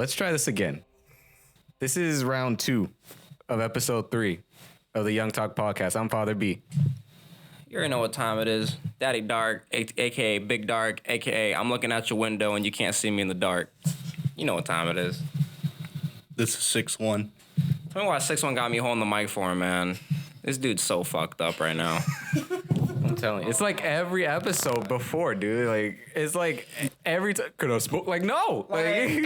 let's try this again. This is round 2 of episode 3 of the Young Talk podcast. I'm FatherB. You already know what time it is. Daddy Dark, a.k.a. Big Dark, a.k.a. I'm looking out your window and you can't see me in the dark. You know what time it is. This is 6-1. Tell me why 6-1 got me holding the mic for him, man. This dude's so fucked up right now. I'm telling you. It's like every episode before, dude. Like, it's like every time. Could I smoke? Like, no. Like,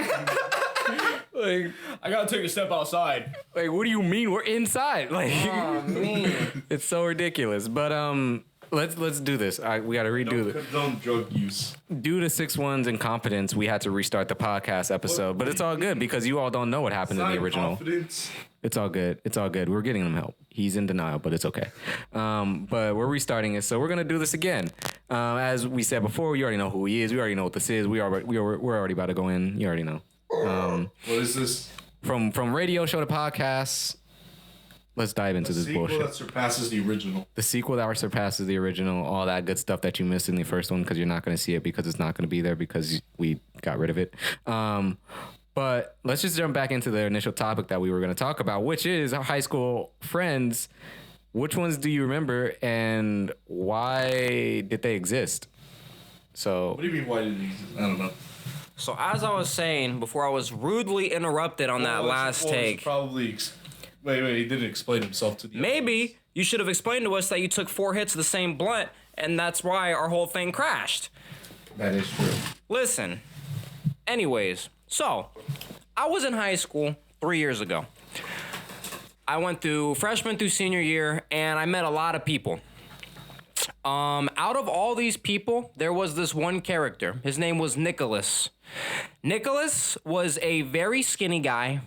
like, I gotta take a step outside. Like, what do you mean? We're inside. Like, Oh, man. It's so ridiculous. But let's do this. We got to redo it. Condone drug use. Due to 6-1's incompetence, we had to restart the podcast episode. But it's all good because you all don't know what happened in the original. It's all good. It's all good. We're getting him help. He's in denial, but it's okay. But we're restarting it, so we're gonna do this again. As we said before, you already know who he is. We already know what this is. We're already about to go in. You already know. What is this? From radio show to podcast. Let's dive into this bullshit. The sequel that surpasses the original. The sequel that surpasses the original. All that good stuff that you missed in the first one because you're not gonna see it because it's not gonna be there because we got rid of it. But let's just jump back into the initial topic that we were going to talk about, which is our high school friends. Which ones do you remember and why did they exist? So, What do you mean, why did it exist? I don't know. So as I was saying before I was rudely interrupted on that last take. Probably. Wait, he didn't explain himself to the Maybe you should have explained to us that you took 4 hits of the same blunt and that's why our whole thing crashed. that is true. Listen. Anyways. So, I was in high school 3 years ago. I went through freshman through senior year, and I met a lot of people. Out of all these people, there was this one character. His name was Nicholas. Nicholas was a very skinny guy,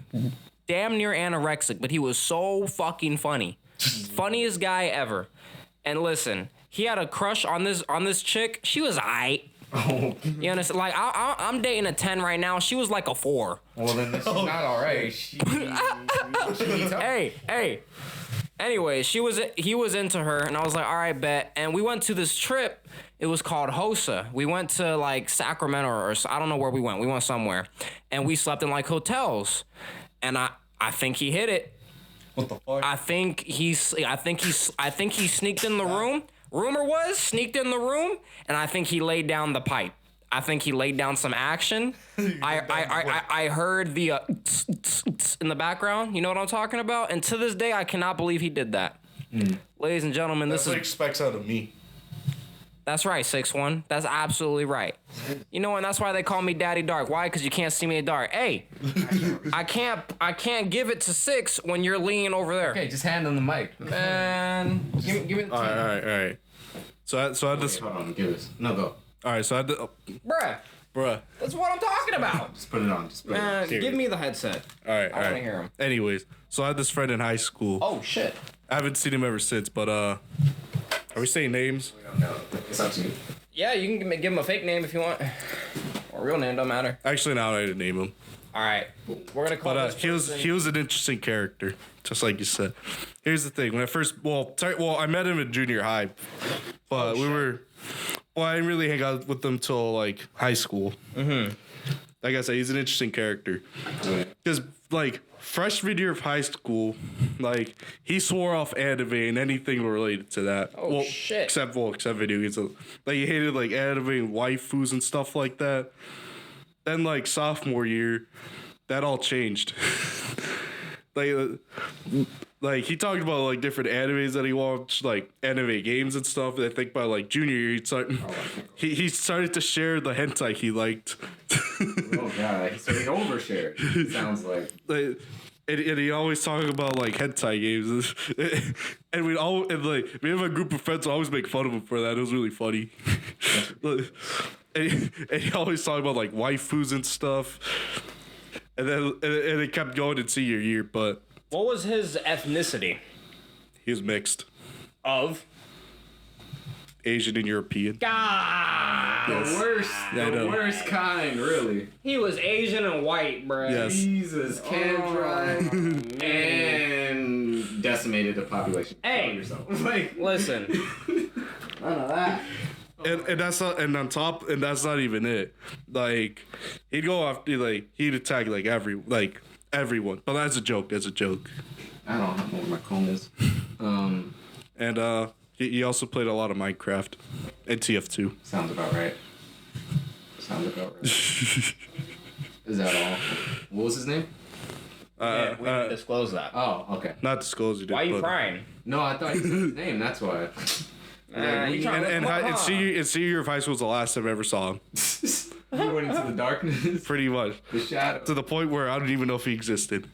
damn near anorexic, but he was so fucking funny. Funniest guy ever. And listen, he had a crush on this chick. She was aight. Oh. You understand? Like, I'm dating a 10 right now. She was like a 4. Well, then she's not all right. She needs help. Hey. Anyway, he was into her, and I was like, all right, bet. And we went to this trip. It was called HOSA. We went to, like, Sacramento, or I don't know where we went. We went somewhere. And we slept in, like, hotels. And I think he hit it. What the fuck? I think he sneaked in the room. Rumor was sneaked in the room, and I think he laid down the pipe. I think he laid down some action. I heard the in the background. You know what I'm talking about? And to this day, I cannot believe he did that. Ladies and gentlemen, That's what he expects out of me. That's right, 6-1. That's absolutely right. You know, and that's why they call me Daddy Dark. Why? Because you can't see me in the dark. Hey, I can't give it to 6 when you're leaning over there. Okay, just hand him the mic. Man, give me the All right. So I just. Hold on, give us. No, go. All right, so I did. Bruh, that's what I'm talking about. Just put it on. Man, give me the headset. All right. I want to hear him. Anyways, so I had this friend in high school. Oh, shit. I haven't seen him ever since, but are we saying names? No, it's up to you. Yeah, you can give him a fake name if you want. Or a real name, don't matter. Actually, now I didn't name him. All right. We're going to call But this he was an interesting character, just like you said. Here's the thing: when I met him in junior high, but I didn't really hang out with him till like high school. Mm-hmm. Like I said, he's an interesting character because like freshman year of high school, like he swore off anime and anything related to that. Oh, shit! Except video games. Like he hated like anime and waifus and stuff like that. Then, like, sophomore year, that all changed. like, he talked about, like, different animes that he watched, like, anime games and stuff. And I think by, like, junior year, he started to share the hentai he liked. Oh, God. So he overshared, it sounds like. And he always talking about, like, hentai games. And me and my group of friends always make fun of him for that. It was really funny. And he always talked about like waifus and stuff, and it kept going in senior year. But what was his ethnicity? He was mixed. Of? Asian and European. God! The worst kind, really. He was Asian and white, bruh. Yes. Jesus, and decimated the population. Hey, Like, listen. None of that. And that's not even it. Like He'd go after like he'd attack like everyone. But that's a joke. That's a joke. I don't know where my comb is. And he also played a lot of Minecraft and TF2. Sounds about right. Is that all? What was his name? We didn't disclose that. Oh, okay. Not disclosing it. Why are you crying? No, I thought he said his name. That's why. And senior year of high school was the last time I ever saw him. He went into the darkness. Pretty much. The shadow. To the point where I don't even know if he existed.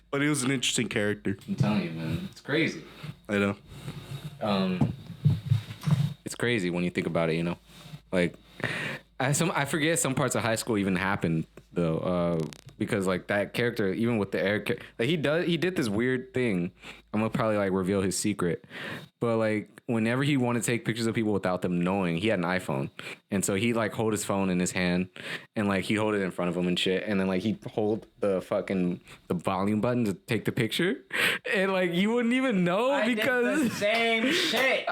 But he was an interesting character. I'm telling you, man. It's crazy. I know. It's crazy when you think about it, you know? Like, I forget some parts of high school even happened, though. Because, like, that character, even with the Eric... Like, he did this weird thing. I'm gonna probably, like, reveal his secret. But, like, whenever he wanted to take pictures of people without them knowing, he had an iPhone. And so he'd, like, hold his phone in his hand. And, like, he'd hold it in front of him and shit. And then, like, he'd hold the volume button to take the picture. And, like, you wouldn't even know because... I did the same shit.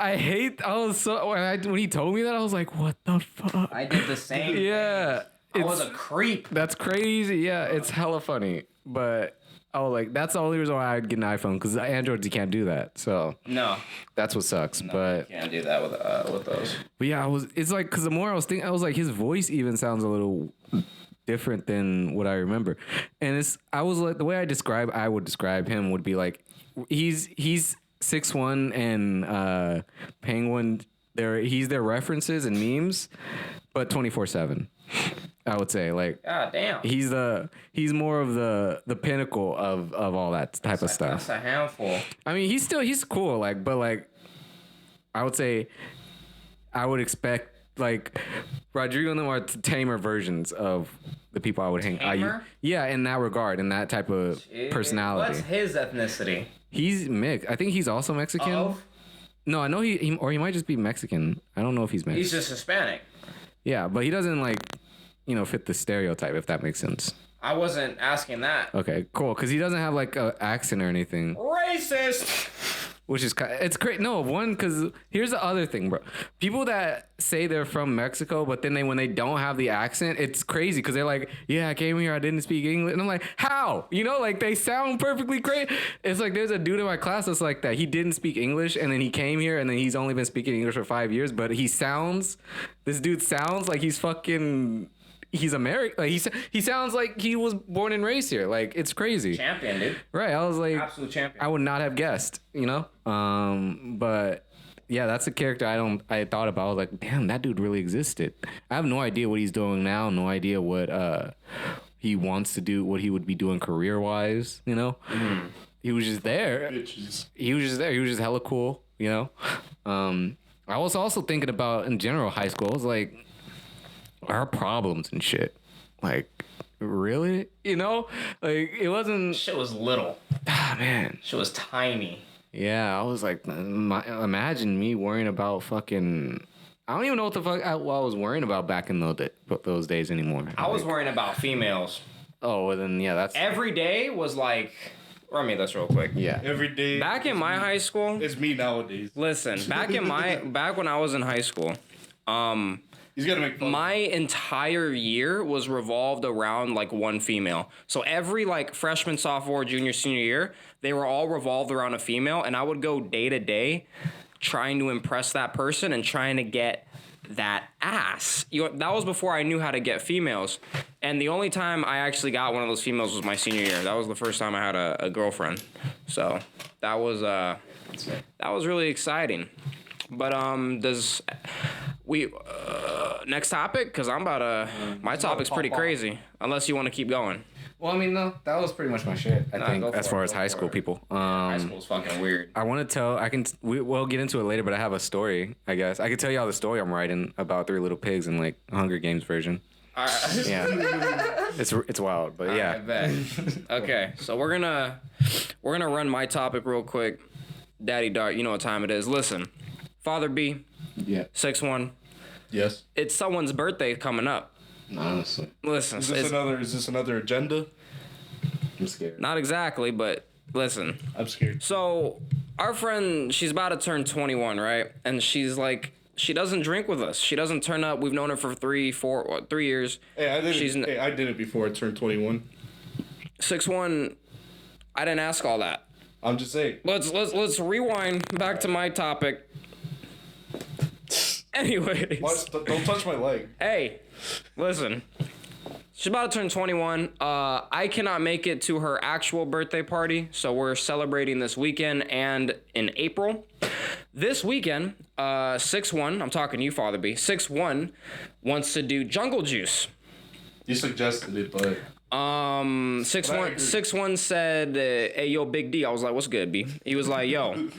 When he told me that, I was like, what the fuck? I did the same Yeah. thing. I was a creep. That's crazy. Yeah, it's hella funny. But... Oh, like that's the only reason why I'd get an iPhone because Androids you can't do that. So no, that's what sucks. No, but you can't do that with those. But yeah, it's like because the more I was thinking, I was like his voice even sounds a little different than what I remember, and I was like the way I would describe him would be like he's 6'1" and Penguin. He's their references and memes, but 24/7. I would say like God damn. He's more of the pinnacle of all that type of stuff. That's a handful. I mean, he's cool, like, but like I would say I would expect like Rodrigo and them are tamer versions of the people I would hang out. Yeah, in that regard, in that type of personality. What's his ethnicity? He's mixed. I think he's also Mexican. Oh. No, I know he might just be Mexican. I don't know if he's Mexican. He's just Hispanic. Yeah, but he doesn't like, fit the stereotype, if that makes sense. I wasn't asking that. Okay, cool. Because he doesn't have like an accent or anything. Racist. Which is it's great. No, because here's the other thing, bro. People that say they're from Mexico, but then when they don't have the accent, it's crazy because they're like, yeah, I came here, I didn't speak English. And I'm like, how? Like they sound perfectly great. It's like there's a dude in my class that's like that. He didn't speak English and then he came here and then he's only been speaking English for 5 years, but this dude sounds like he's fucking... He's American. Like he sounds like he was born and raised here. Like it's crazy. Champion, dude. Right. I was like, absolute champion. I would not have guessed. But yeah, that's a character I thought about. I was like, damn, that dude really existed. I have no idea what he's doing now. No idea what he wants to do. What he would be doing career wise. Mm-hmm. He was just there. Bitches. He was just there. He was just hella cool. I was also thinking about in general high school. I was like, our problems and shit. Like, really? Like, it wasn't... Shit was little. Ah, man. Shit was tiny. Yeah, I was like, imagine me worrying about fucking... I don't even know what the fuck I was worrying about back in those days anymore. I was worrying about females. Oh, well then, yeah, that's... Every day was like... Run me this real quick. Yeah. Every day. Back in my high school... It's me nowadays. Listen, back when I was in high school... He's gonna make fun. My entire year was revolved around like one female. So every like freshman, sophomore, junior, senior year, they were all revolved around a female, and I would go day to day trying to impress that person and trying to get that ass. That was before I knew how to get females. And the only time I actually got one of those females was my senior year. That was the first time I had a girlfriend. So that was really exciting. But next topic, because I'm about to... my topic's pretty crazy, unless you want to keep going. Well, I mean, no, that was pretty much my shit, I think, as far as high school people. High school's fucking weird. I want to tell... we'll get into it later, but I have a story, I guess. I could tell y'all the story I'm writing about Three Little Pigs in, like, Hunger Games version. All right. Yeah. It's wild, but yeah. I bet. Okay, so we're gonna run my topic real quick. Daddy Dart, you know what time it is. Listen, FatherB, Yeah. 6'1". Yes. It's someone's birthday coming up. Honestly. Listen, Is this another agenda? I'm scared. not exactly, but listen. I'm scared. So our friend, she's about to turn 21, right? And she's like She doesn't drink with us. She doesn't turn up. We've known her for 3 years. Hey, I did it before I turned 21. 6'1", I didn't ask all that. I'm just saying. Let's rewind back to my topic. Anyways. Don't touch my leg. Hey, listen. She's about to turn 21. I cannot make it to her actual birthday party, so we're celebrating this weekend and in April. This weekend, 6'1", I'm talking to you, FatherB, 6'1" wants to do Jungle Juice. You suggested it, but... 6'1" said, hey, yo, Big D. I was like, what's good, B? He was like, yo,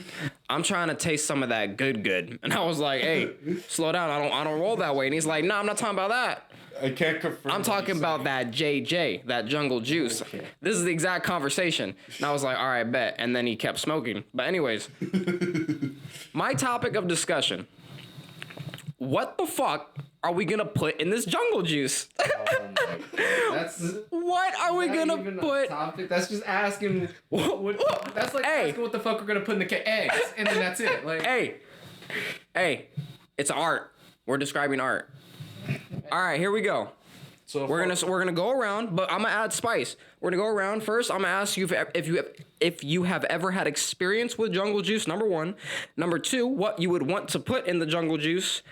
I'm trying to taste some of that good. And I was like, hey, slow down. I don't roll that way. And he's like, nah, I'm not talking about that. I can't confirm. I'm talking about that JJ, that Jungle Juice. Okay. This is the exact conversation. And I was like, all right, bet. And then he kept smoking. But anyways, my topic of discussion. What the fuck are we gonna put in this Jungle Juice? What are we gonna put? Topic. That's just asking. That's like asking what the fuck we're gonna put in the eggs, and then that's it. Like, hey, it's art. We're describing art. All right, here we go. So we're gonna go around, but I'm gonna add spice. We're gonna go around first. I'm gonna ask you if you have ever had experience with Jungle Juice. Number 1, number 2, what you would want to put in the Jungle Juice,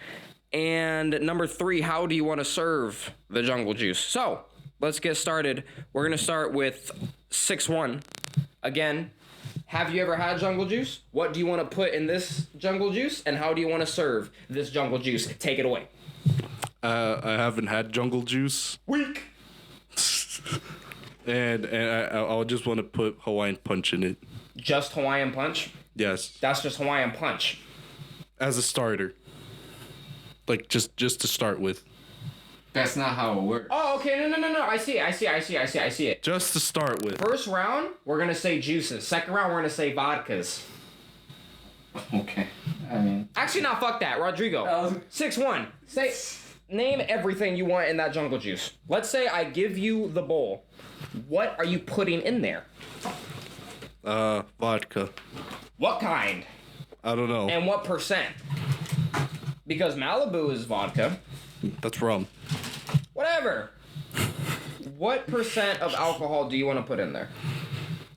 and number 3, how do you want to serve the Jungle Juice? So let's get started. We're gonna start with 6'1". Again, have you ever had Jungle Juice? What do you want to put in this Jungle Juice, and how do you want to serve this Jungle Juice? Take it away. I haven't had Jungle Juice. Weak. and I'll just want to put Hawaiian Punch in it. Just Hawaiian Punch? Yes. That's just Hawaiian Punch. As a starter. Like, just to start with. That's not how it works. Oh, okay. No. I see it. Just to start with. First round, we're going to say juices. Second round, we're going to say vodkas. Okay. I mean... Actually, no, fuck that. Rodrigo. 6'1". Name everything you want in that Jungle Juice. Let's say I give you the bowl. What are you putting in there? Vodka. What kind? I don't know. And what percent? Because Malibu is vodka. That's rum. Whatever. What percent of alcohol do you want to put in there?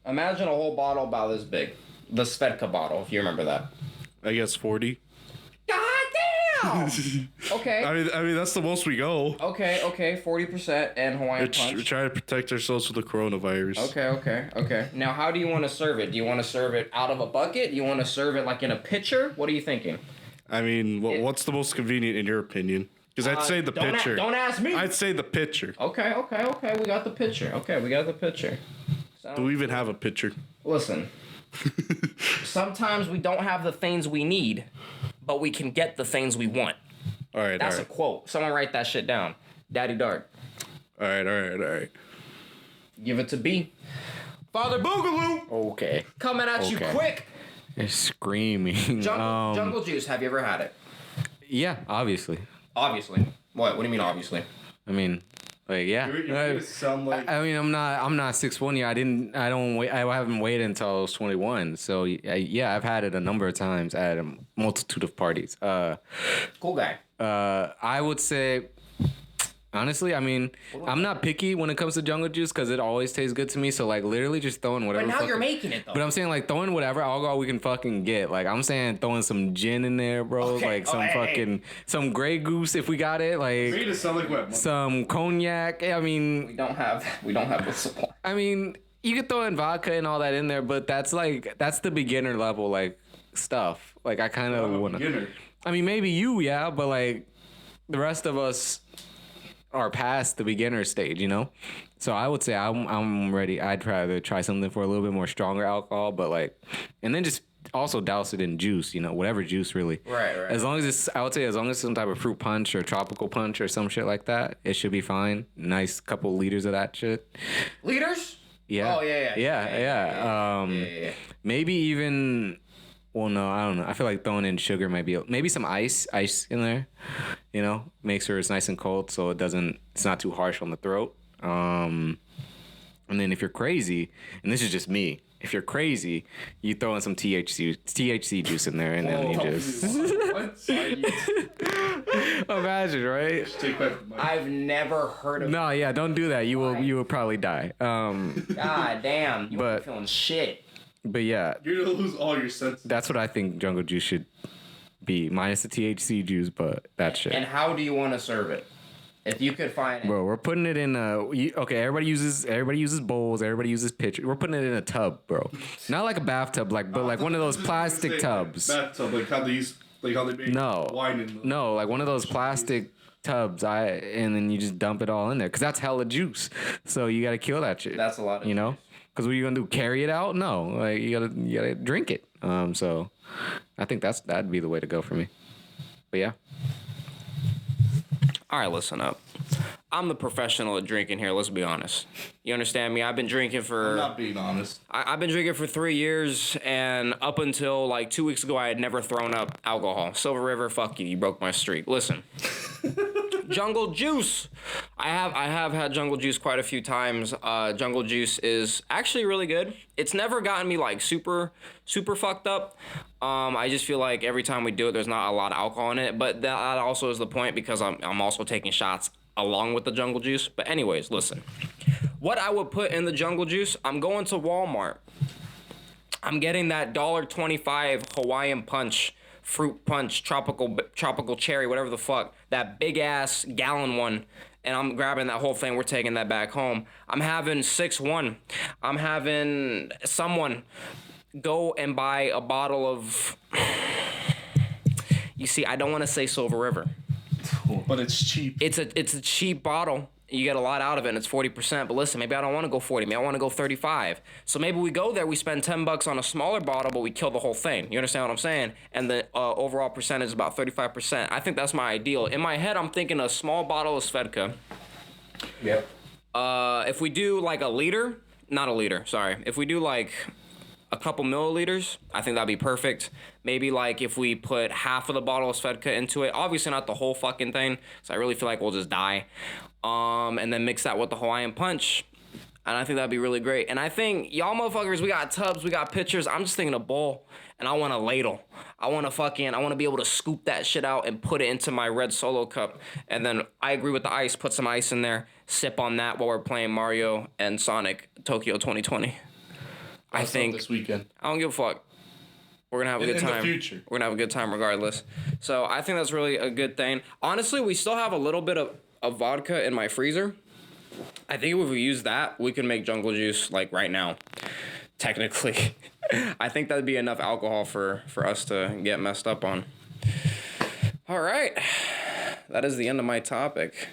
Imagine a whole bottle about this big. The Svedka bottle, if you remember that. I guess 40. God damn! Okay. I mean that's the most we go. Okay, 40% and Hawaiian Punch. We're trying to protect ourselves from the coronavirus. Okay. Now, how do you want to serve it? Do you want to serve it out of a bucket? Do you want to serve it like in a pitcher? What are you thinking? I mean, what's the most convenient in your opinion? Because I'd say the pitcher. Don't ask me. I'd say the pitcher. Okay. We got the pitcher. Do we even have a pitcher? Listen. Sometimes we don't have the things we need, but we can get the things we want. All right. That's a quote. Someone write that shit down. Daddy Dart. All right. Give it to B. Father Boogaloo. Okay. Coming at you quick. You're screaming. Jungle Juice. Have you ever had it? Yeah, obviously. Obviously. What do you mean obviously? I mean, like, yeah. You sound like... I mean, I'm not 6'1" yet. I haven't waited until I was 21. So yeah, I've had it a number of times at a multitude of parties. Cool guy. I would say, honestly, I mean, I'm not picky when it comes to Jungle Juice because it always tastes good to me. So like, literally just throwing whatever. But now you're making it though. But I'm saying like throwing whatever alcohol we can fucking get. Like I'm saying throwing some gin in there, bro. Okay. Like some Grey Goose if we got it. Like to sound like what? Some cognac. I mean, we don't have the supply. I mean, you could throw in vodka and all that in there, but that's the beginner level like stuff. Like I kind of want to. I mean, maybe you, yeah, but like the rest of us are past the beginner stage, you know? So I would say I'm ready. I'd rather try something for a little bit more stronger alcohol, but like, and then just also douse it in juice, you know, whatever juice really. Right. As long as I would say as long as some type of fruit punch or tropical punch or some shit like that, it should be fine. Nice couple liters of that shit. Liters? Yeah. Oh, yeah. Maybe even... Well, no, I don't know. I feel like throwing in sugar might be... Maybe some ice in there, you know? Make sure it's nice and cold so it's not too harsh on the throat. And then if you're crazy, and this is just me, if you're crazy, you throw in some THC juice in there, and then you just imagine, right? I've never heard of. No, yeah, don't do that. You will probably die. God damn, you But- be feeling shit. But yeah, You're gonna lose all your senses. that's what I think jungle juice should be, minus the THC juice, but that shit. And how do you want to serve it? If you could find it. Bro, we're putting it in okay, everybody uses bowls, everybody uses pitchers. We're putting it in a tub, bro. Not like a bathtub, but like one of those plastic tubs. Bathtub, like how they make wine in them. No, like one of those plastic tubs. And then you just dump it all in there, cause that's hella juice. So you gotta kill that shit. That's a lot of you know. Cause what are you gonna do? Carry it out? No, like you gotta drink it. So I think that'd be the way to go for me. But yeah. All right, listen up. I'm the professional at drinking here. Let's be honest. You understand me? I've been drinking for. I'm not being honest. I've been drinking for 3 years, and up until like 2 weeks ago, I had never thrown up alcohol. Silver River, fuck you. You broke my streak. Listen. Jungle juice. I have had jungle juice quite a few times. Jungle juice is actually really good. It's never gotten me like super fucked up. I just feel like every time we do it, there's not a lot of alcohol in it. But that also is the point, because I'm also taking shots along with the jungle juice. But anyways, listen. What I would put in the jungle juice, I'm going to Walmart. I'm getting that $1.25 Hawaiian punch, fruit punch, tropical cherry, whatever the fuck, that big ass gallon one, and I'm grabbing that whole thing. We're taking that back home. I'm having 6-1. I'm having someone go and buy a bottle of. You see, I don't want to say Silver River, But it's cheap. it's a cheap bottle. You get a lot out of it, and it's 40%. But listen, maybe I don't want to go 40. Maybe I want to go 35. So maybe we go there, we spend $10 on a smaller bottle, but we kill the whole thing. You understand what I'm saying? And the overall percentage is about 35%. I think that's my ideal. In my head, I'm thinking a small bottle of Svedka. Yep. If we do like a liter, not a liter, sorry. If we do like a couple milliliters, I think that'd be perfect. Maybe like if we put half of the bottle of Svedka into it, obviously not the whole fucking thing, so I really feel like we'll just die. And then mix that with the Hawaiian punch, and I think that'd be really great. And I think y'all motherfuckers, we got tubs, we got pitchers. I'm just thinking a bowl, and I want a ladle. I want to be able to scoop that shit out and put it into my red Solo cup. And then I agree with the ice. Put some ice in there. Sip on that while we're playing Mario and Sonic Tokyo 2020. I think this weekend. I don't give a fuck. We're gonna have a good time. In the future. We're gonna have a good time regardless. So I think that's really a good thing. Honestly, we still have a little bit of vodka in my freezer. I think if we use that, we can make jungle juice like right now. Technically. I think that'd be enough alcohol for us to get messed up on. All right. That is the end of my topic.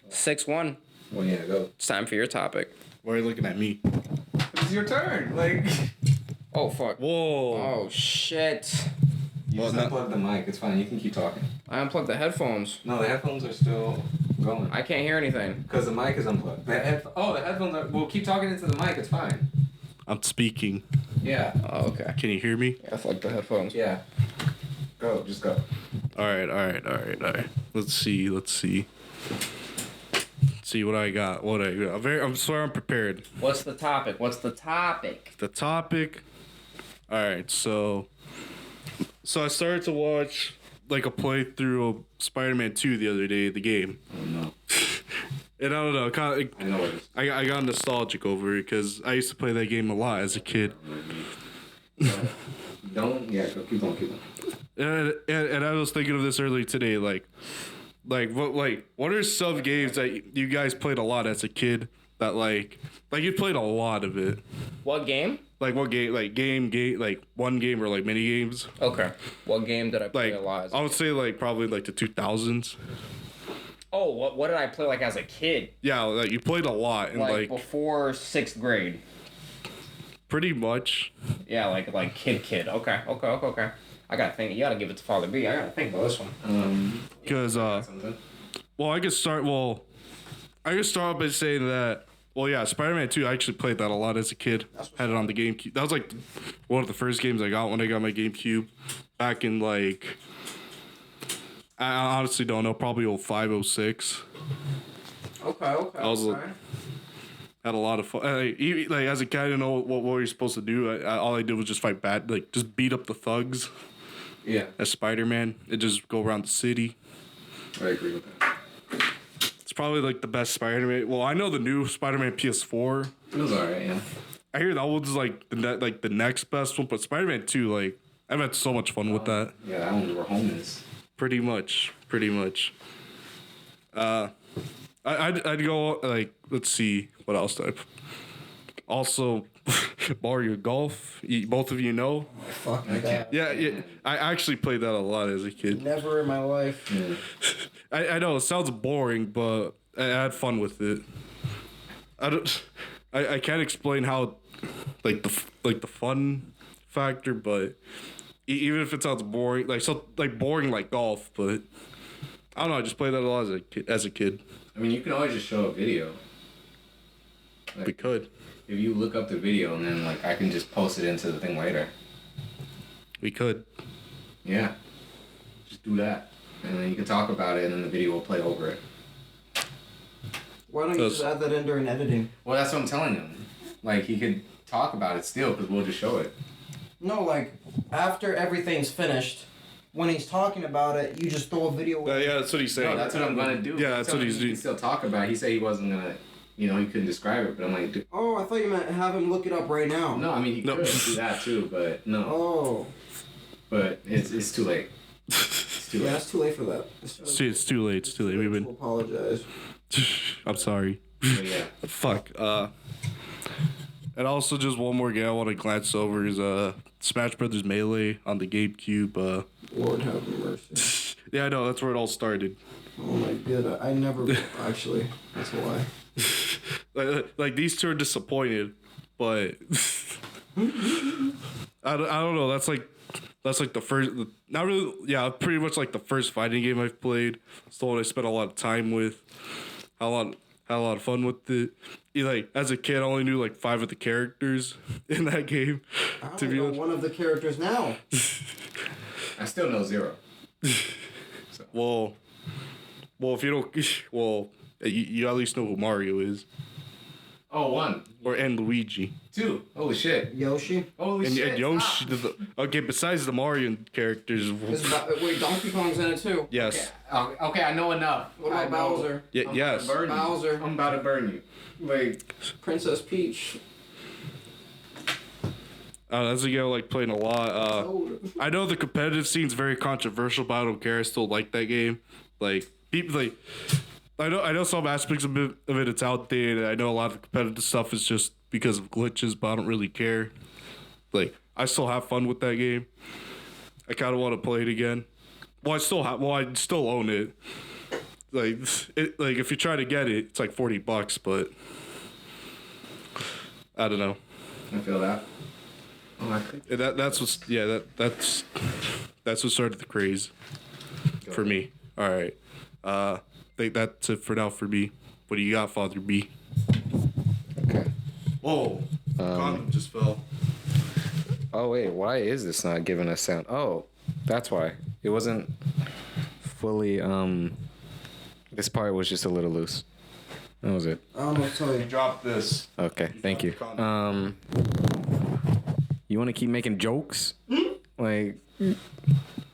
6-1. Well, yeah, go. It's time for your topic. Why are you looking at me? It's your turn. Like. Oh, fuck. Whoa. Oh, shit. You Well, just unplug the mic. It's fine. You can keep talking. I unplugged the headphones. No, the headphones are still going. I can't hear anything. Because the mic is unplugged. The headphones are. Well, keep talking into the mic. It's fine. I'm speaking. Yeah. Oh, okay. Can you hear me? I plugged the headphones. Yeah. Go. Just go. All right. Let's see what I got. I'm sorry, I'm prepared. What's the topic? The topic. All right, so I started to watch like a playthrough of Spider-Man 2 the other day, the game. Oh no. And I don't know, I know what it is. I got nostalgic over it because I used to play that game a lot as a kid. Don't. Yeah. Keep going. And I was thinking of this earlier today, like what are some games that you guys played a lot as a kid that like you played a lot of it? What game? Like what game? Like game, like one game or like mini games? Okay. What game did I play Like a lot? I would say like probably like the 2000s. Oh, what did I play like as a kid? Yeah, like you played a lot and like before 6th grade. pretty much. Yeah, like kid. Okay. I gotta think. You gotta give it to FatherB. I gotta think about this one. Because well, I could start off by saying that. Well, yeah, Spider-Man 2. I actually played that a lot as a kid. Had it on the GameCube. That was like one of the first games I got when I got my GameCube back in like. I honestly don't know. Probably 05, 06. Okay. I was Had a lot of fun. Like as a kid, I didn't know what you're supposed to do. All I did was just fight bad, like just beat up the thugs. Yeah. As Spider-Man, and just go around the city. I agree with that. It's probably like the best Spider-Man. Well, I know the new Spider-Man PS4. It was alright, yeah. I hear that one's like the next best one, but Spider-Man 2, like I've had so much fun with that. Yeah, that one we were homeless. Pretty much. I'd go like, let's see what else type. Also, Mario Golf. Both of you know. Fuck that. Yeah. I actually played that a lot as a kid. Never in my life. Yeah. I know it sounds boring, but I had fun with it. I can't explain how, like the fun factor, but even if it sounds boring, boring like golf, but I don't know. I just played that a lot as a kid. I mean, you can always just show a video. Like, We could. If you look up the video and then, like, I can just post it into the thing later. We could. Yeah. Just do that. And then you can talk about it and then the video will play over it. Why don't you just add that in during editing? Well, that's what I'm telling him. Like, he could talk about it still because we'll just show it. No, like, after everything's finished, when he's talking about it, you just throw a video. Yeah, that's what he's saying. No, that's what I'm going to do. Yeah, that's what he's He doing. can still talk about it. He said he wasn't going to, he couldn't describe it. But I'm like, Oh, I thought you meant have him look it up right now. no, I mean, he could do that too, but no. Oh. But it's too late. It's too Yeah, late. it's too late for that. It's too late. It's too late. We've to been. apologize. I'm sorry. But yeah. Fuck. And also just one more game I want to glance over is Smash Brothers Melee on the GameCube. Lord have mercy. Yeah, I know that's where it all started. Oh my god, I never actually. That's why. Like these two are disappointed, but I don't know. That's like the first. Not really. Yeah, pretty much like the first fighting game I've played. It's the one I spent a lot of time with. Had a lot of fun with it. Like as a kid, I only knew like 5 of the characters in that game. I To only be know honest, one of the characters now. I still know 0. well, if you don't, you at least know who Mario is, Oh, 1. and Luigi. 2. Holy shit. Yoshi? Holy And shit. Yoshi. Stop. Okay, besides the Mario characters, Wait, Donkey Kong's in it too. yes, Okay, I know enough. What I about know. Bowser? yeah, yes. Burn you. Bowser. I'm about to burn you. Like, Princess Peach. That's a game I like playing a lot. Oh. I know the competitive scene's very controversial, but I don't care. I still like that game. Like people, like I know some aspects of it it's outdated. I know a lot of the competitive stuff is just because of glitches, but I don't really care. Like I still have fun with that game. I kind of want to play it again. Well, I still own it. Like if you try to get it, it's like $40, but I don't know. I feel that. Oh, I think. That's what started the craze for me. All right. I think that's it for now for me. What do you got, Father B? Okay. Whoa. Condom just fell. Oh, wait. Why is this not giving us sound? Oh, that's why. It wasn't fully, this part was just a little loose. That was it. I don't know what to tell you. Drop this. Okay. Thank you. You want to keep making jokes? Like,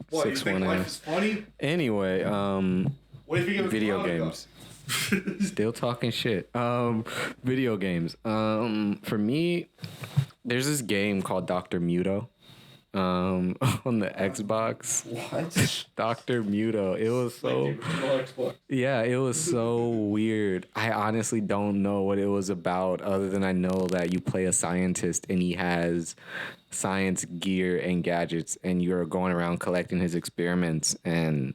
What, you 6-1 think life is funny? Anyway, What if you get a video Veronica? games. Still talking shit. Video games. For me, there's this game called Dr. Muto. On the Xbox. What? Dr. Muto. It was so yeah, it was so weird. I honestly don't know what it was about other than I know that you play a scientist and he has science gear and gadgets and you're going around collecting his experiments and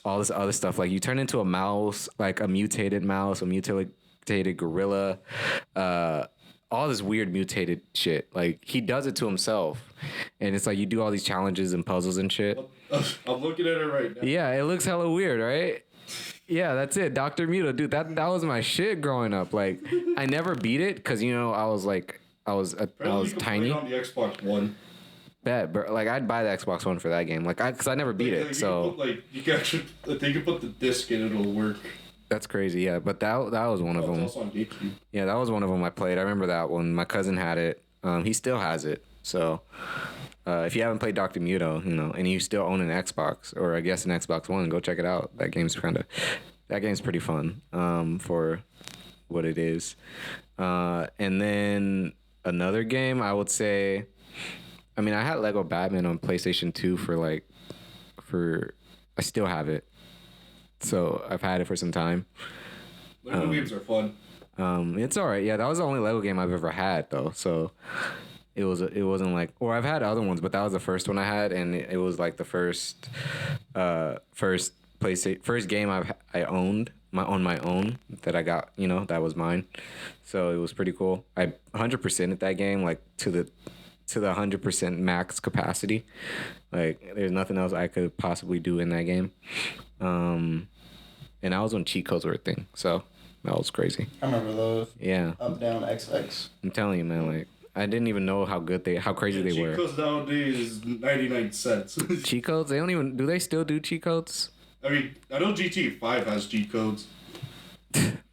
all this other stuff. Like you turn into a mouse, like a mutated mouse, a mutated gorilla, all this weird mutated shit. Like he does it to himself. And it's like you do all these challenges and puzzles and shit. I'm looking at it right now. Yeah, it looks hella weird, right? Yeah, that's it. Dr. Muto, dude, that was my shit growing up. Like I never beat it because I was tiny. On the Xbox One. Bet, but like I'd buy the Xbox One for that game. Like because I never beat it. So you can actually, I think you put the disc in, it'll work. That's crazy. Yeah, but that was one of them. Also on GameCube. Yeah, that was one of them I played. I remember that one. My cousin had it. He still has it. So if you haven't played Dr. Muto, and you still own an Xbox or I guess an Xbox One, go check it out. That game's pretty fun for what it is. And then another game I would say, I mean, I had Lego Batman on PlayStation 2 I still have it. So I've had it for some time. Lego games are fun. It's all right. Yeah, that was the only Lego game I've ever had though. So it wasn't like, or I've had other ones, but that was the first one I had, and it was like the first game I owned on my own that I got. That was mine. So it was pretty cool. I 100%ed that game like to the 100% max capacity. Like there's nothing else I could possibly do in that game. And I was when cheat codes were a thing, so that was crazy. I remember those. Yeah. Up, down, XX. I'm telling you, man. Like I didn't even know how crazy they were. Cheat codes nowadays is 99 cents. Cheat codes? Do they still do cheat codes? I mean, I know GTA 5 has cheat codes.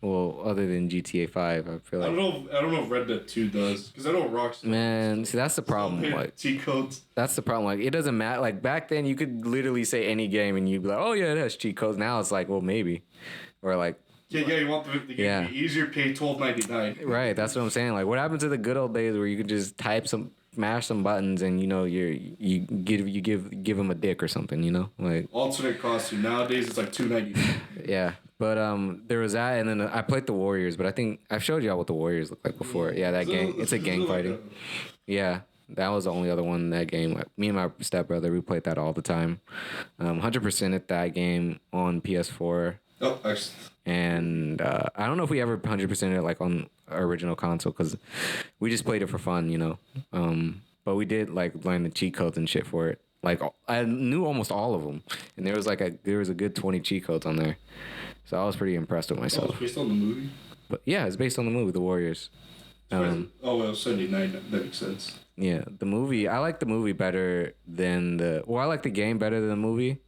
Well, other than GTA 5, I feel like. I don't know if Red Dead 2 does, because I know Rockstar. Man, see, that's the problem. Like cheat codes. That's the problem. Like it doesn't matter. Like back then, you could literally say any game and you'd be like, "Oh yeah, it has cheat codes." Now it's like, well, maybe, or like. Yeah, you want the game to be easier, pay $12.99. Right, that's what I'm saying. Like, what happened to the good old days where you could just mash some buttons and you give them a dick or something, like alternate costume. Nowadays it's like $2.99. Yeah. But there was that, and then I played the Warriors. But I think I've showed y'all what the Warriors look like before. Yeah, that game. It's a gang fighting. Yeah, that was the only other one in that game. Like, me and my stepbrother, we played that all the time. 100% at that game on PS4. Oh, actually. And I don't know if we ever 100% it like on our original console because we just played it for fun, But we did like learn the cheat codes and shit for it. Like I knew almost all of them, and there was a good 20 cheat codes on there. So I was pretty impressed with myself. Oh, it's based on the movie? But yeah, it's based on the movie, The Warriors. Well, 79, that makes sense. Yeah, the movie, I like the movie better than I like the game better than the movie.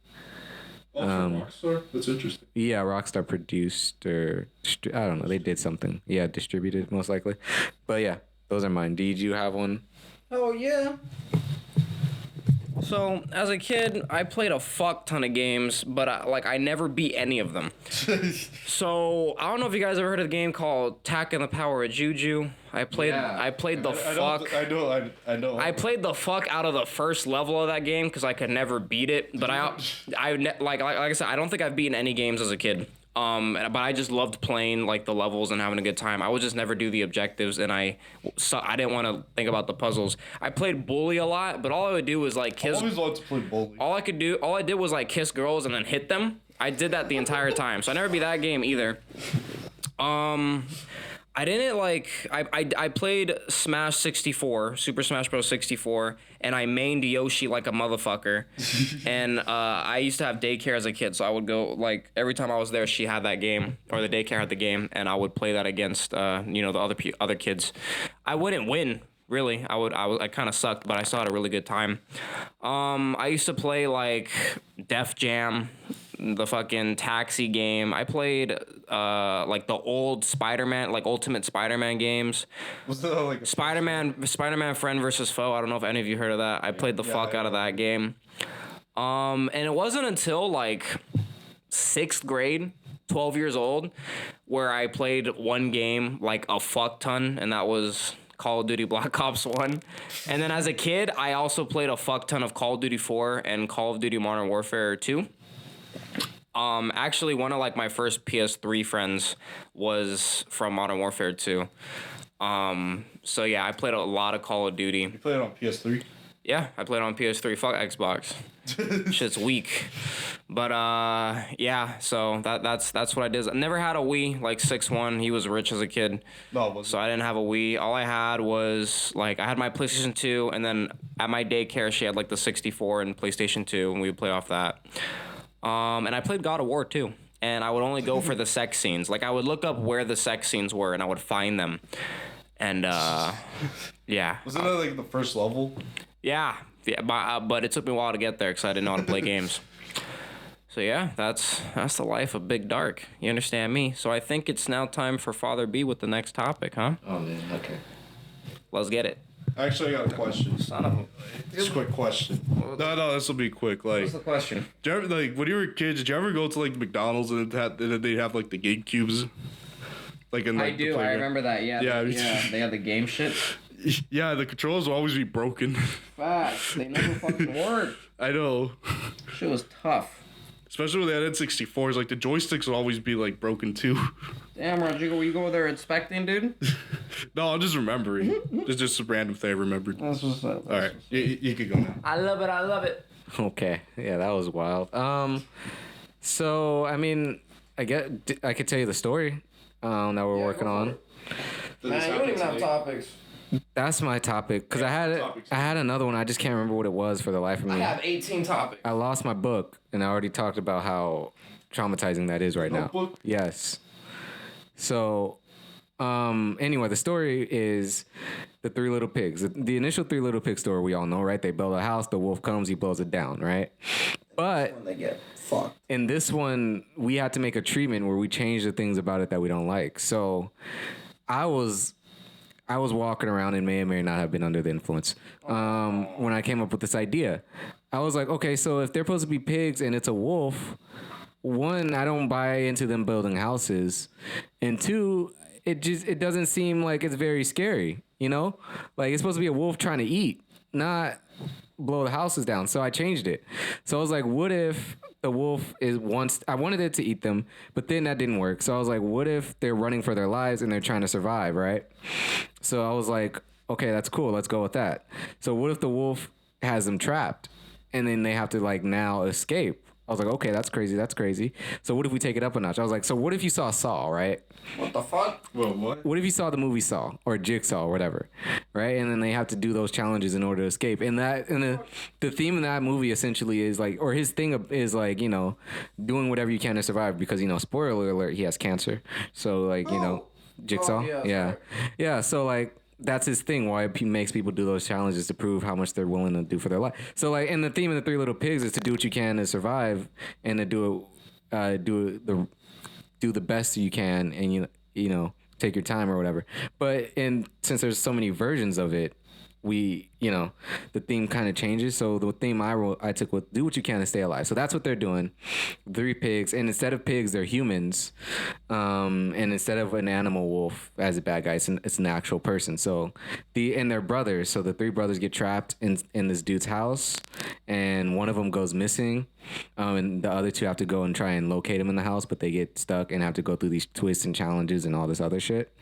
Rockstar? That's interesting. Yeah, Rockstar produced or, I don't know, they did something. Yeah, distributed most likely. But yeah, those are mine. Did you have one? Oh, yeah. So, as a kid, I played a fuck ton of games, but I never beat any of them. So, I don't know if you guys ever heard of a game called Tack and the Power of Juju. I played the fuck. I know. I played the fuck out of the first level of that game because I could never beat it. But like I said, I don't think I've beaten any games as a kid. But I just loved playing like the levels and having a good time. I would just never do the objectives, and I didn't want to think about the puzzles. I played Bully a lot, but all I would do was like kiss. I always loved to play Bully. All I did was like kiss girls and then hit them. I did that the entire time, so I never beat that game either. I didn't like. I played Smash 64, Super Smash Bros. 64, and I mained Yoshi like a motherfucker. And I used to have daycare as a kid, so I would go like every time I was there, she had that game, or the daycare had the game, and I would play that against the other kids. I wouldn't win. Really, I kind of sucked, but I still had a really good time. I used to play like Def Jam, the fucking Taxi game. I played like the old Spider-Man, like Ultimate Spider-Man games. Was that like Spider-Man Friend versus Foe? I don't know if any of you heard of that. I played the fuck out of that game. And it wasn't until like 6th grade, 12 years old, where I played one game like a fuck ton, and that was Call of Duty Black Ops 1. And then as a kid, I also played a fuck ton of Call of Duty 4 and Call of Duty Modern Warfare 2. Actually, one of like my first PS3 friends was from Modern Warfare 2. So yeah, I played a lot of Call of Duty. You played it on PS3? Yeah, I played on PS3. Fuck Xbox. Shit's weak. But yeah, so that's what I did. I never had a Wii like 6'1". He was rich as a kid. No, so I didn't have a Wii. All I had was like I had my PlayStation 2, and then at my daycare she had like the 64 and PlayStation 2, and we would play off that. And I played God of War too. And I would only go for the sex scenes. Like I would look up where the sex scenes were, and I would find them. And yeah. Wasn't that like the first level? Yeah, but it took me a while to get there because I didn't know how to play games. So yeah, that's the life of Big Dark. You understand me? So I think it's now time for Father B with the next topic, huh? Oh man, okay. Let's get it. Actually, I got a question. Son of a... Just a quick question. No, this will be quick. Like, What's the question? did you ever, like, when you were kids, did you ever go to like McDonald's and they'd have like the GameCubes? Like in, like, I the do. I playground? remember that. Yeah. Yeah, They had the game shit. Yeah, the controls will always be broken. Facts. They never fucking worked. I know. Shit was tough. Especially when they had N64s, like the joysticks would always be like broken too. Damn, Rodrigo, were you go there inspecting, dude? No, I'm just remembering. It's just a random thing I remembered. That's what's up. All right, you can go now. I love it. I love it. Okay, yeah, that was wild. So I mean, I could tell you the story that we're working on. Man, you don't even have topics. That's my topic because I had another one. I just can't remember what it was for the life of me. I have 18 topics. I lost my book, and I already talked about how traumatizing that is right now. Notebook? Yes. So, anyway, the story is the Three Little Pigs. The initial Three Little Pigs story we all know, right? They build a house, the wolf comes, he blows it down, right? But When they get fucked. in this one, we had to make a treatment where we changed the things about it that we don't like. So, I was walking around and may or may not have been under the influence when I came up with this idea. I was like, okay, so if they're supposed to be pigs and it's a wolf, one, I don't buy into them building houses, and two, it doesn't seem like it's very scary, you know? Like it's supposed to be a wolf trying to eat, not blow the houses down. So I changed it. So I was like, what if the wolf I wanted it to eat them, but then that didn't work. So I was like, what if they're running for their lives and they're trying to survive, right? So I was like, okay, that's cool. Let's go with that. So what if the wolf has them trapped and then they have to like now escape? I was like, okay, that's crazy. That's crazy. So what if we take it up a notch? I was like, so what if you saw Saw, right? What the fuck? Well, what? What if you saw the movie Saw or Jigsaw or whatever, right? And then they have to do those challenges in order to escape. And the theme of that movie essentially is like, or his thing is like, you know, doing whatever you can to survive because, you know, spoiler alert, he has cancer. So like, you know, Jigsaw. Yeah. So like, that's his thing. Why he makes people do those challenges to prove how much they're willing to do for their life. So like, and the theme of the Three Little Pigs is to do what you can to survive and to do the best you can, and you know take your time or whatever. But since there's so many versions of it, the theme kind of changes. So the theme I took was do what you can to stay alive. So that's what they're doing. 3 pigs, and instead of pigs, they're humans. And instead of an animal wolf as a bad guy, it's an actual person. So and they're brothers. So the 3 brothers get trapped in this dude's house, and one of them goes missing. And the other 2 have to go and try and locate him in the house, but they get stuck and have to go through these twists and challenges and all this other shit.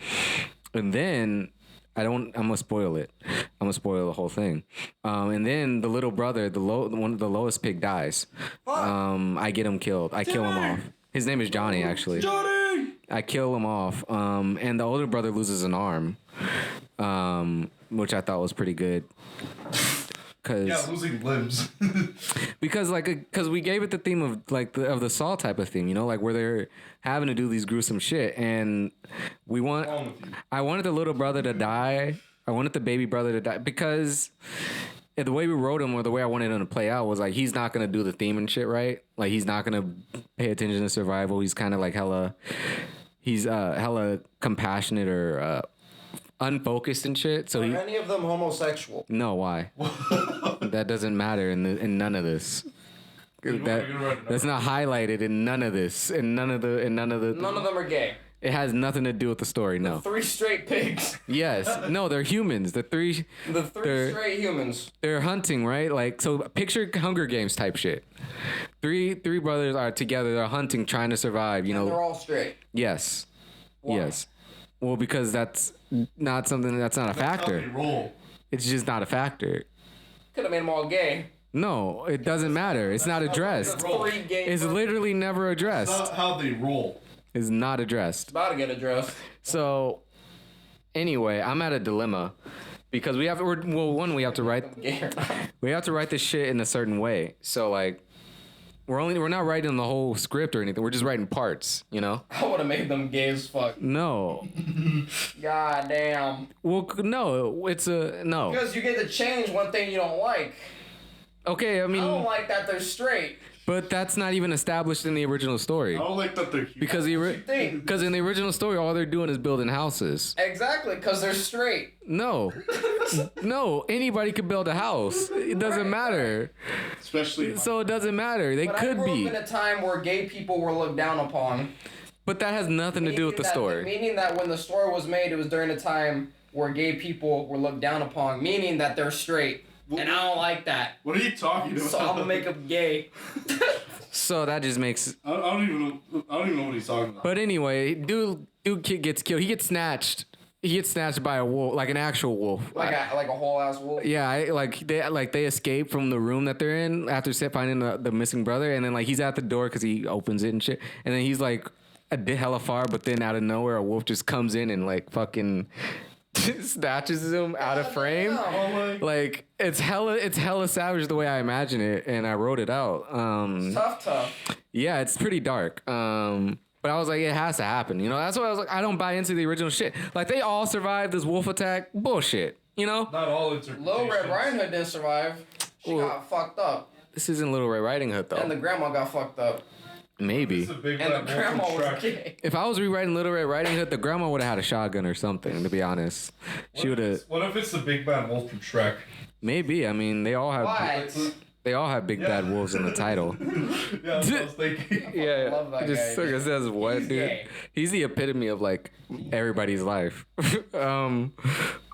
And then I'm gonna spoil it. I'm gonna spoil the whole thing. And then the little brother, the lowest pig dies. I get him killed. I kill him off. His name is Johnny, actually. Johnny! I kill him off. And the older brother loses an arm, which I thought was pretty good. Losing limbs. because we gave it the theme of like of the Saw type of theme, you know, like where they're having to do these gruesome shit, and I wanted the little brother to die. I wanted the baby brother to die because the way we wrote him or the way I wanted him to play out was like he's not gonna do the theme and shit right. Like he's not gonna pay attention to survival. He's kind of like hella compassionate or unfocused and shit. So Are any of them homosexual? No, why? That doesn't matter in none of this. That's not highlighted in none of this. None of them are gay. It has nothing to do with the story. No. 3 straight pigs. Yes. No, they're humans. The three Straight humans. They're hunting, right? Like so. Picture Hunger Games type shit. Three brothers are together. They're hunting, trying to survive. You know. They're all straight. Yes. Why? Yes. Well, because that's not something. That's not a factor. How they roll. It's just not a factor. Could have made them all gay. No, it doesn't matter. It's not addressed. 3 gay. It's literally never addressed. That's not how they roll. It's not addressed. About to get addressed. So, anyway, I'm at a dilemma because we have to write this shit in a certain way. So like, we're not writing the whole script or anything. We're just writing parts, you know. I would have made them gay as fuck. No. God damn. Well, no. It's Because you get to change one thing you don't like. Okay, I mean. I don't like that they're straight. But that's not even established in the original story. I don't like that they're Because in the original story, all they're doing is building houses. Exactly, because they're straight. No, anybody could build a house. It doesn't matter. especially. So it doesn't matter. They But I could grew be, up in a time where gay people were looked down upon. but that has nothing to do with the story. Meaning that when the story was made, it was during a time where gay people were looked down upon, meaning that they're straight. And I don't like that. What are you talking about? So I'm gonna make them gay. So that just makes. I don't even know what he's talking about. But anyway, dude kid gets killed. He gets snatched. He gets snatched by a wolf, like an actual wolf. Like a whole ass wolf. Yeah, they escape from the room that they're in after finding the missing brother, and then like he's at the door because he opens it and shit, and then he's like a bit hella far, but then out of nowhere a wolf just comes in and like fucking snatches him out of frame. Like it's hella savage the way I imagine it, and I wrote it out. Tough. Yeah, it's pretty dark. But I was like, it has to happen. You know, that's why I was like, I don't buy into the original shit. Like they all survived this wolf attack. Bullshit. You know? Not all interpretations. Little Red Riding Hood didn't survive. She got fucked up. This isn't Little Red Riding Hood though. And the grandma got fucked up. Maybe. It's a big And the black wolf grandma from was Shrek. gay. If I was rewriting Little Red Riding Hood, the grandma would have had a shotgun or something, to be honest. She would have. What if it's the big bad wolf from Shrek? Maybe. I mean, they all have What? they all have big bad wolves in the title. Yeah, that's what I was thinking. Yeah. love that Just guy, like it says what, He's dude? gay. He's the epitome of like everybody's life.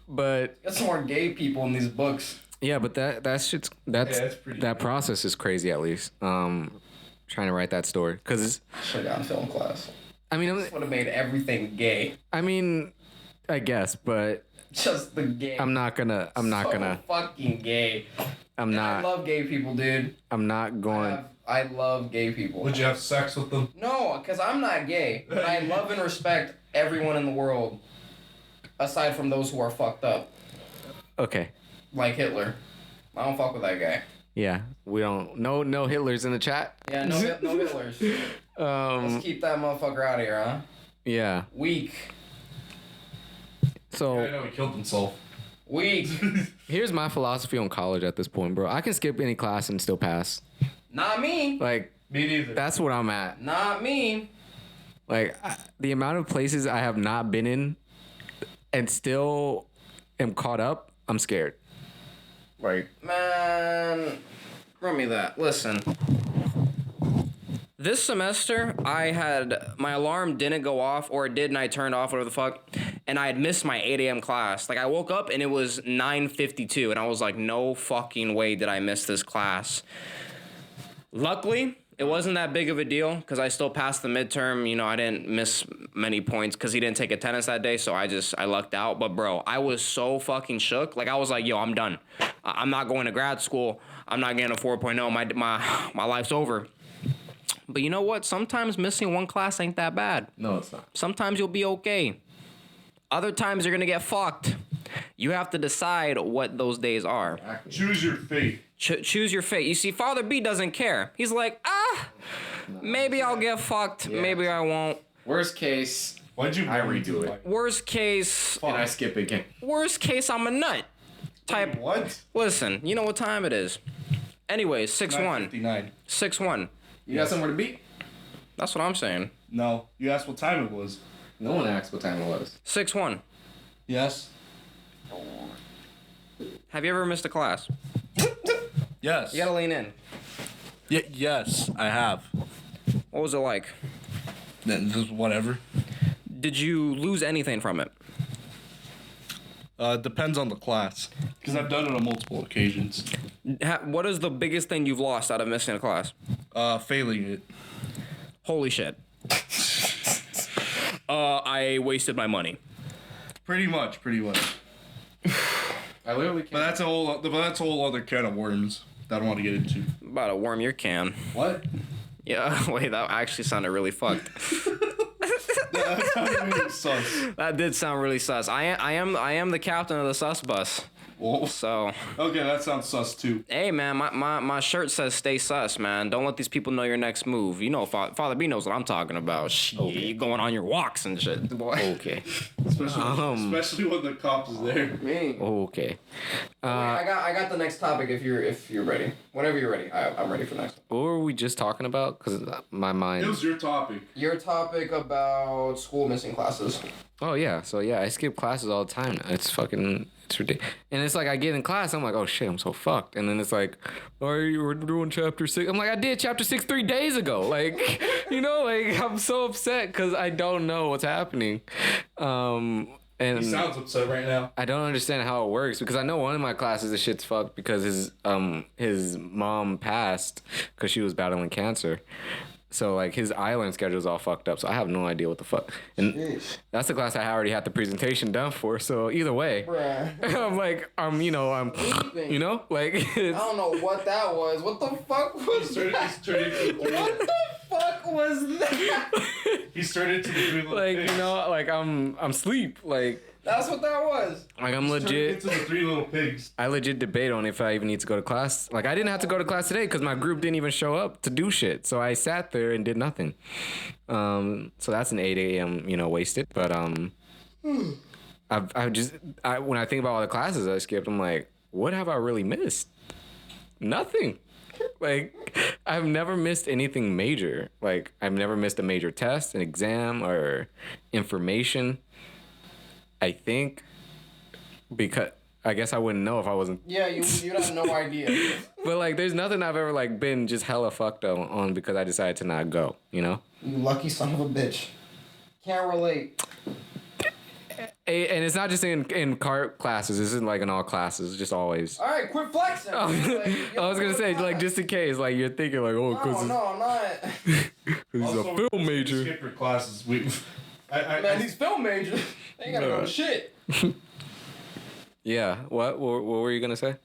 But Got some more gay people in these books. yeah, but that's it's pretty that process is crazy at least. Trying to write that story because Should have got in film class. I mean Would have made everything gay. I guess, but Just the gay. I'm not gonna Fucking gay. I'm I not love gay people, dude. I'm not going. I love gay people. Would you have sex with them? No, because I'm not gay. But I love and respect everyone in the world, aside from those who are fucked up, Okay. like Hitler. I don't fuck with that guy. Yeah, we don't. No Hitlers in the chat. Yeah, no Hitlers. Let's keep that motherfucker out of here, huh? Yeah. Weak. So I know he killed himself. Weak. here's my philosophy on college at this point, bro. I can skip any class and still pass. Not me. Like Me neither. that's what I'm at. Not me. Like the amount of places I have not been in and still am caught up, I'm scared. Like Man, run me that. Listen. This semester, I had my alarm didn't go off, or it did, and I turned off, whatever the fuck, and I had missed my 8 a.m. class. Like, I woke up and it was 9:52, and I was like, no fucking way did I miss this class. Luckily, it wasn't that big of a deal because I still passed the midterm. You know, I didn't miss many points because he didn't take attendance that day, so I lucked out. But bro, I was so fucking shook. Like I was like, yo, I'm done. I'm not going to grad school. I'm not getting a 4.0. My life's over. But you know what? Sometimes missing one class ain't that bad. no, it's not. Sometimes you'll be okay. Other times you're gonna get fucked. You have to decide what those days are. Choose your fate. Choose your fate. You see, FatherB doesn't care. He's like, maybe I'll get fucked. Yeah. Maybe I won't. Worst case, Why'd you I redo it. Worst case, and I skip again. worst case, I'm a nut. Type. What? Listen, you know what time it is. Anyways, 6-1. 9:59. 6-1. You got somewhere to be? That's what I'm saying. No. You asked what time it was. No one asked what time it was. 6-1. Yes. Have you ever missed a class? Yes. You gotta lean in. Yes, I have. What was it like? Then just whatever. Did you lose anything from it? Depends on the class. Because I've done it on multiple occasions. What is the biggest thing you've lost out of missing a class? Failing it. Holy shit. I wasted my money. Pretty much. I literally But can't. that's a whole other can of worms that I don't want to get into. About to worm your can. What? Yeah, wait, that actually sounded really fucked. That's not really sus. That did sound really sus. I am the captain of the sus bus. Whoa. So, Okay, that sounds sus too. hey, man, my shirt says stay sus, man. Don't let these people know your next move. You know, Father B knows what I'm talking about. Shit, you going on your walks and shit, boy. Okay. Especially when the cops is there. Me. Okay. I got the next topic if you're ready. Whenever you're ready, I'm ready for the next one. What were we just talking about? Because my mind. It was your topic. Your topic about school missing classes. Oh yeah. So yeah, I skip classes all the time now. It's ridiculous. And it's like I get in class, I'm like, oh shit, I'm so fucked. And then it's like, oh, you were doing chapter 6. I'm like, I did chapter 6 3 days ago. Like, you know, like I'm so upset because I don't know what's happening. And He sounds upset right now. I don't understand how it works because I know one of my classes the shit's fucked because his mom passed because she was battling cancer. So like his island schedule's all fucked up. So I have no idea what the fuck. And that's the class I already had the presentation done for. So either way, Bruh. I'm like I'm you know like I don't know what that was. What the fuck was that? What the fuck was that? He's turned into the three little like pigs. you know like I'm sleep like. That's what that was. Like I'm Turned legit. into the three little pigs. I legit debate on if I even need to go to class. Like I didn't have to go to class today because my group didn't even show up to do shit. So I sat there and did nothing. So that's an 8 a.m. Wasted. But when I think about all the classes I skipped, I'm like, what have I really missed? Nothing. Like I've never missed anything major. Like I've never missed a major test, an exam, or information. I think because I guess I wouldn't know if I wasn't. Yeah, you'd have no idea. But like, there's nothing I've ever like been just hella fucked on because I decided to not go. You know. You lucky son of a bitch. Can't relate. And it's not just in cart classes. This isn't like in all classes. Just always. All right, quit flexing. I was gonna say like just in case like you're thinking like oh because No, I'm not. he's a film major. Skip your classes. Man, these film majors, they ain't gotta go to shit. Yeah. What were you gonna say?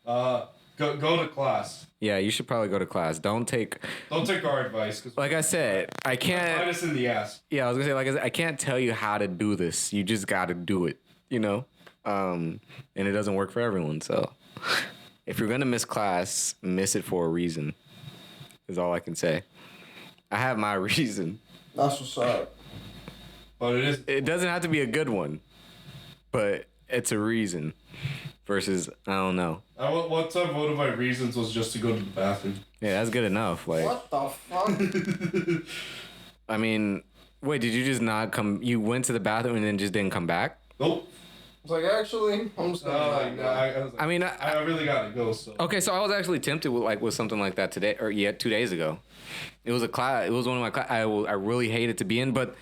Go to class. Yeah, you should probably go to class. Don't take our advice. Cause like I said, I can't. bite us in the ass. Yeah, I was gonna say, like I said, I can't tell you how to do this. You just gotta do it, and it doesn't work for everyone. So, if you're gonna miss class, miss it for a reason. Is all I can say. I have my reason. That's what's up. But it is. It doesn't have to be a good one, but it's a reason. Versus, I don't know. One time, one of my reasons was just to go to the bathroom. Yeah, that's good enough. Like, What the fuck? I mean, wait, did you just not come? You went to the bathroom and then just didn't come back? Nope. It's like, actually, I'm just gonna I was like, I mean, I really gotta go. So. okay, so I was actually tempted with something like that today, or 2 days ago. It was a class. It was one of my class. I really hated to be in, but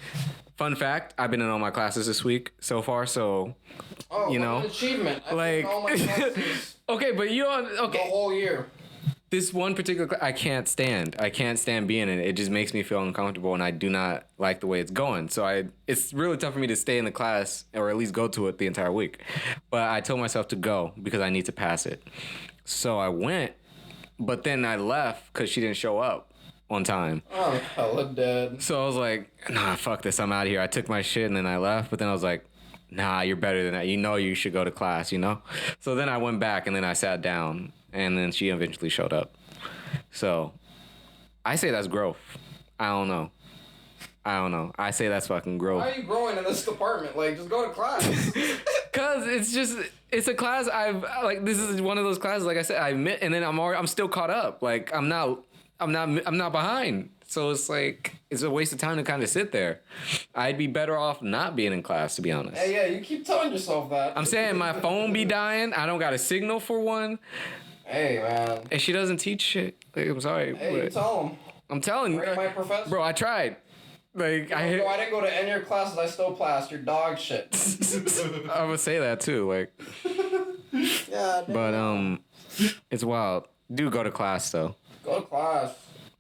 fun fact, I've been in all my classes this week so far. So, Oh, you what know, an achievement. I like, think all my classes okay, but the okay. whole year. This one particular class, I can't stand. I can't stand being in it. It just makes me feel uncomfortable, and I do not like the way it's going. So it's really tough for me to stay in the class or at least go to it the entire week. But I told myself to go because I need to pass it. So I went, but then I left because she didn't show up on time. I'm hella dead. So I was like, nah, fuck this. I'm out of here. I took my shit and then I left. But then I was like, nah, you're better than that. You should go to class, So then I went back and then I sat down. And then she eventually showed up. So I say that's growth. I don't know. I say that's fucking growth. Why are you growing in this department? Like, just go to class. Cause it's a class this is one of those classes, like I said, I admit, and then I'm still caught up. Like I'm not behind. So it's like, it's a waste of time to kind of sit there. I'd be better off not being in class, to be honest. Hey, yeah, you keep telling yourself that. I'm saying my phone be dying. I don't got a signal for one. Hey, man. And she doesn't teach shit. Like, I'm sorry. Hey, you but tell him. I'm telling you. Bring my professor. Bro, I tried. Like, I didn't go to any of your classes. I still plastered. You're dog shit. I would say that too. Like, Yeah, but it's wild. Do go to class though. Go to class.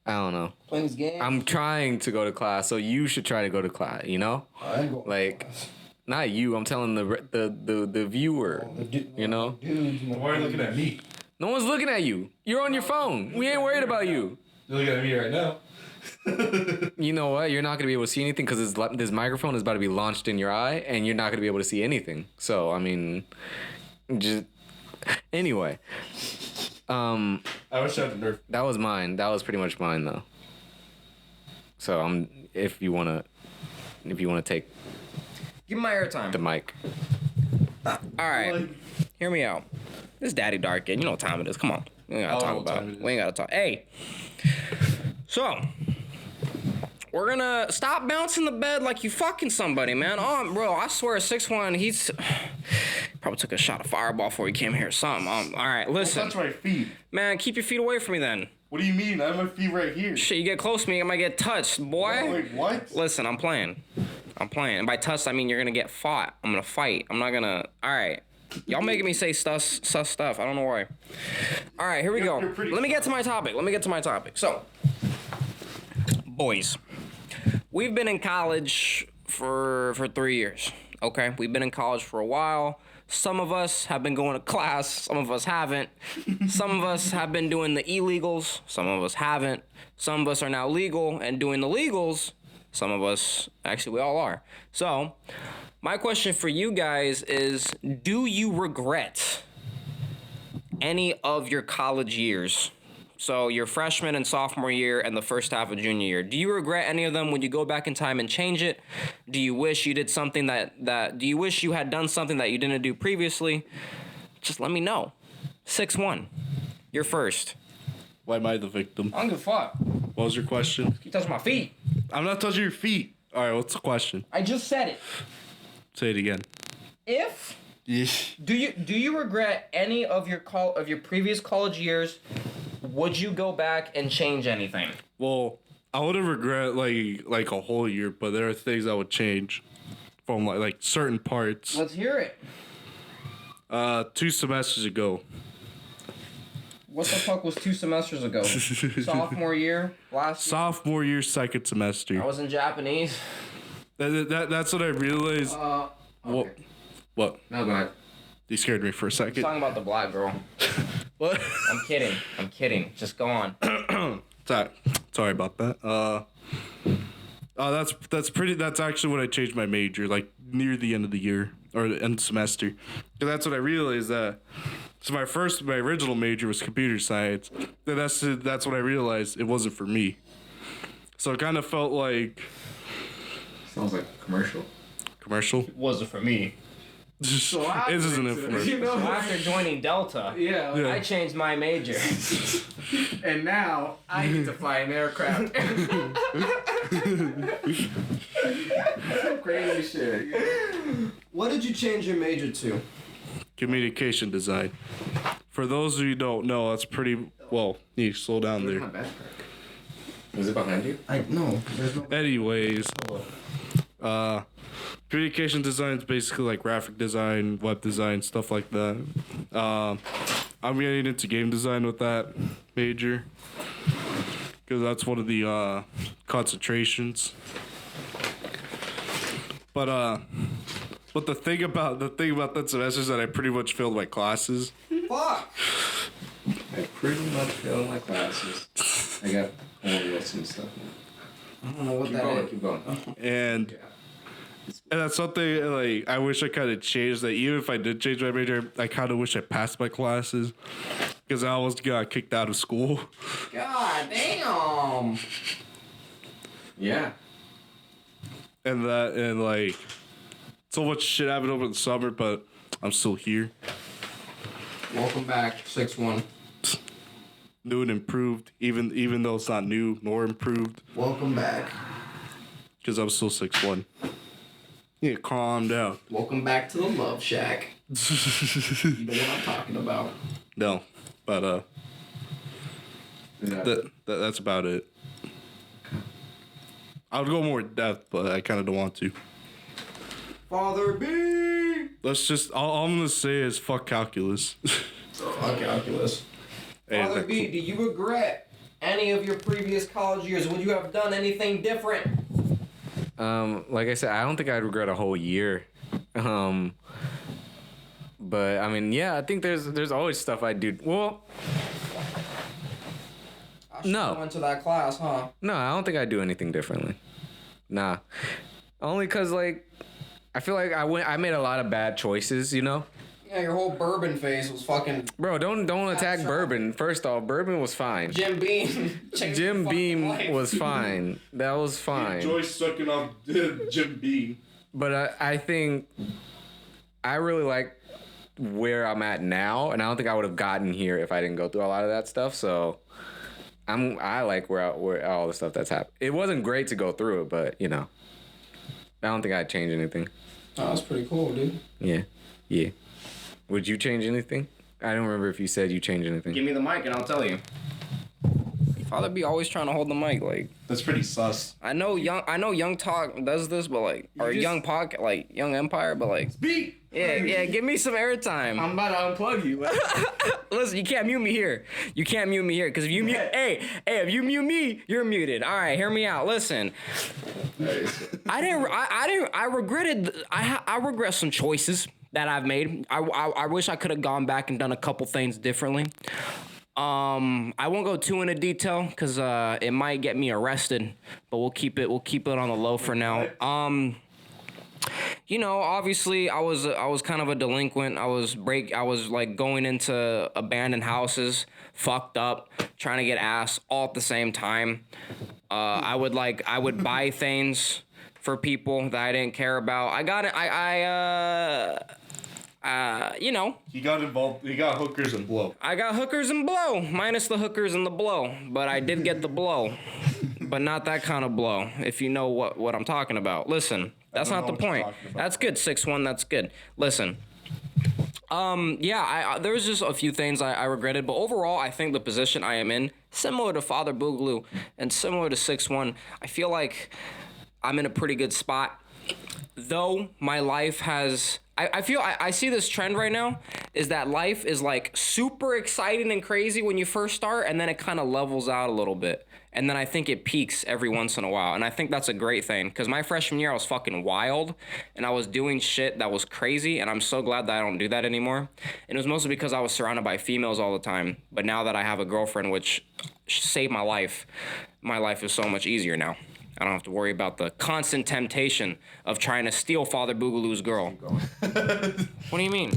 I don't know. Playing these games. I'm trying to go to class, so you should try to go to class. I ain't going Like, to class. not you. I'm telling the viewer. Dudes, Why are you looking at me? No one's looking at you. You're on your phone. We ain't worried about you. You're looking at me right now. You know what? You're not gonna be able to see anything because this microphone is about to be launched in your eye, and you're not gonna be able to see anything. So I mean, Just anyway. I wish I had a Nerf. That was mine. That was pretty much mine though. So if you wanna take Give me my airtime. the mic. All right. Hear me out. This is Daddy Darkin. You know what time it is. Come on. We ain't gotta talk about it. We ain't gotta talk. Hey. So, we're gonna stop bouncing the bed like you fucking somebody, man. Oh, bro, I swear, 6'1", he's probably took a shot of Fireball before he came here or something. All right, listen. Touch my feet. Man, keep your feet away from me then. What do you mean? I have my feet right here. Shit, you get close to me, I might get touched, boy. Oh, wait, what? Listen, I'm playing. And by touched, I mean you're gonna get fought. I'm gonna fight. I'm not gonna. All right. Y'all making me say sus stuff. I don't know why. All right, here we go. Let me get to my topic. So, boys, we've been in college for 3 years. Okay, we've been in college for a while. Some of us have been going to class. Some of us haven't. Some of us have been doing the illegals. Some of us haven't. Some of us are now legal and doing the legals. Some of us, actually, we all are. So, my question for you guys is, do you regret any of your college years? So, your freshman and sophomore year and the first half of junior year. Do you regret any of them? Would you go back in time and change it? Do you wish you did something do you wish you had done something that you didn't do previously? Just let me know. 6'1", you're first. Why am I the victim? I don't give a fuck. What was your question? You touch my feet. I'm not touching your feet. All right, what's the question? I just said it. Say it again. If Yeah. do you regret any of your previous college years? Would you go back and change anything? Well, I wouldn't regret like a whole year, but there are things I would change from like certain parts. Let's hear it. 2 semesters ago. What the fuck was 2 semesters ago? Sophomore year? Last year? Sophomore year, second I semester. was in Japanese. That's what I realized. Okay. What? No, go ahead. You scared me for a second. Talking about the black girl. What? I'm kidding. Just go on. Sorry about that. That's actually when I changed my major, like near the end of the year or the end of semester. Cause that's what I realized that. So my original major was computer science. Then that's what I realized it wasn't for me. So it kind of felt like. Sounds like a commercial. Commercial? Wasn't for me. This isn't it for me. So after joining Delta, Yeah. I changed my major. And now I need to fly an aircraft. Crazy shit. What did you change your major to? Communication design. For those of you who don't know, that's pretty well. You slow down there. Is it behind you? No. There's no. Anyways, communication design is basically like graphic design, web design, stuff like that. I'm getting into game design with that major because that's one of the concentrations. But the thing about that semester is that I pretty much failed my classes. Fuck! I pretty much failed my classes. I got all this and stuff. I don't know what that is. Keep going. And that's something like I wish I kind of changed. That even if I did change my major, I kind of wish I passed my classes because I almost got kicked out of school. God damn! Yeah. And like so much shit happened over the summer, but I'm still here. Welcome back, 6'1". New and improved, even though it's not new nor improved, Welcome back. because I'm still 6'1". Yeah, calm down. Welcome back to the Love Shack. You know what I'm talking about. No, but Yeah. that's about it. I would go more in depth, but I kind of don't want to. FatherB! Let's just all I'm gonna say is fuck calculus. Fuck calculus. Hey, FatherB, do you regret any of your previous college years? Would you have done anything different? Like I said, I don't think I'd regret a whole year. But I mean, yeah, I think there's always stuff I do. Well, no. Went to that class, huh? No, I don't think I'd do anything differently. Nah. Only cause like I feel like I made a lot of bad choices, you know? Yeah, your whole bourbon face was fucking Bro, don't attack strong. Bourbon. First off, Bourbon was fine. Jim Beam. Changed Jim your fucking Beam life. was fine. That was fine. Enjoy sucking off Jim Beam. But I think I really like where I'm at now, and I don't think I would have gotten here if I didn't go through a lot of that stuff. So I like where all the stuff that's happened. It wasn't great to go through it, but I don't think I'd change anything. Oh, that's pretty cool, dude. Yeah. Would you change anything? I don't remember if you said you changed anything. Give me the mic and I'll tell you. FatherB always trying to hold the mic, like. That's pretty sus. I know Young Talk does this, but like, or Young Empire, but like. Speak. Yeah. Give me some airtime. I'm about to unplug you. Listen, you can't mute me here. You can't mute me here, because if you mute, hey, if you mute me, you're muted. All right, hear me out. Listen, I regret some choices that I've made. I wish I could have gone back and done a couple things differently. I won't go too into detail because it might get me arrested, but we'll keep it on the low for now. Obviously I was kind of a delinquent. I was like going into abandoned houses, fucked up, trying to get ass all at the same time. I would buy things for people that I didn't care about. He got involved. He got hookers and blow. I got hookers and blow, minus the hookers and the blow, but I did get the blow, but not that kind of blow, if you know what I'm talking about. Listen, that's not the point. That's good, 6-1, that's good. Listen, there was just a few things I regretted, but overall, I think the position I am in, similar to Father Boogaloo and similar to 6-1, I feel like I'm in a pretty good spot. Though my life has, I see this trend right now, is that life is like super exciting and crazy when you first start, and then it kind of levels out a little bit. And then I think it peaks every once in a while. And I think that's a great thing, because my freshman year I was fucking wild and I was doing shit that was crazy, and I'm so glad that I don't do that anymore. And it was mostly because I was surrounded by females all the time. But now that I have a girlfriend, which saved my life is so much easier now. I don't have to worry about the constant temptation of trying to steal Father Boogaloo's girl. What do you mean?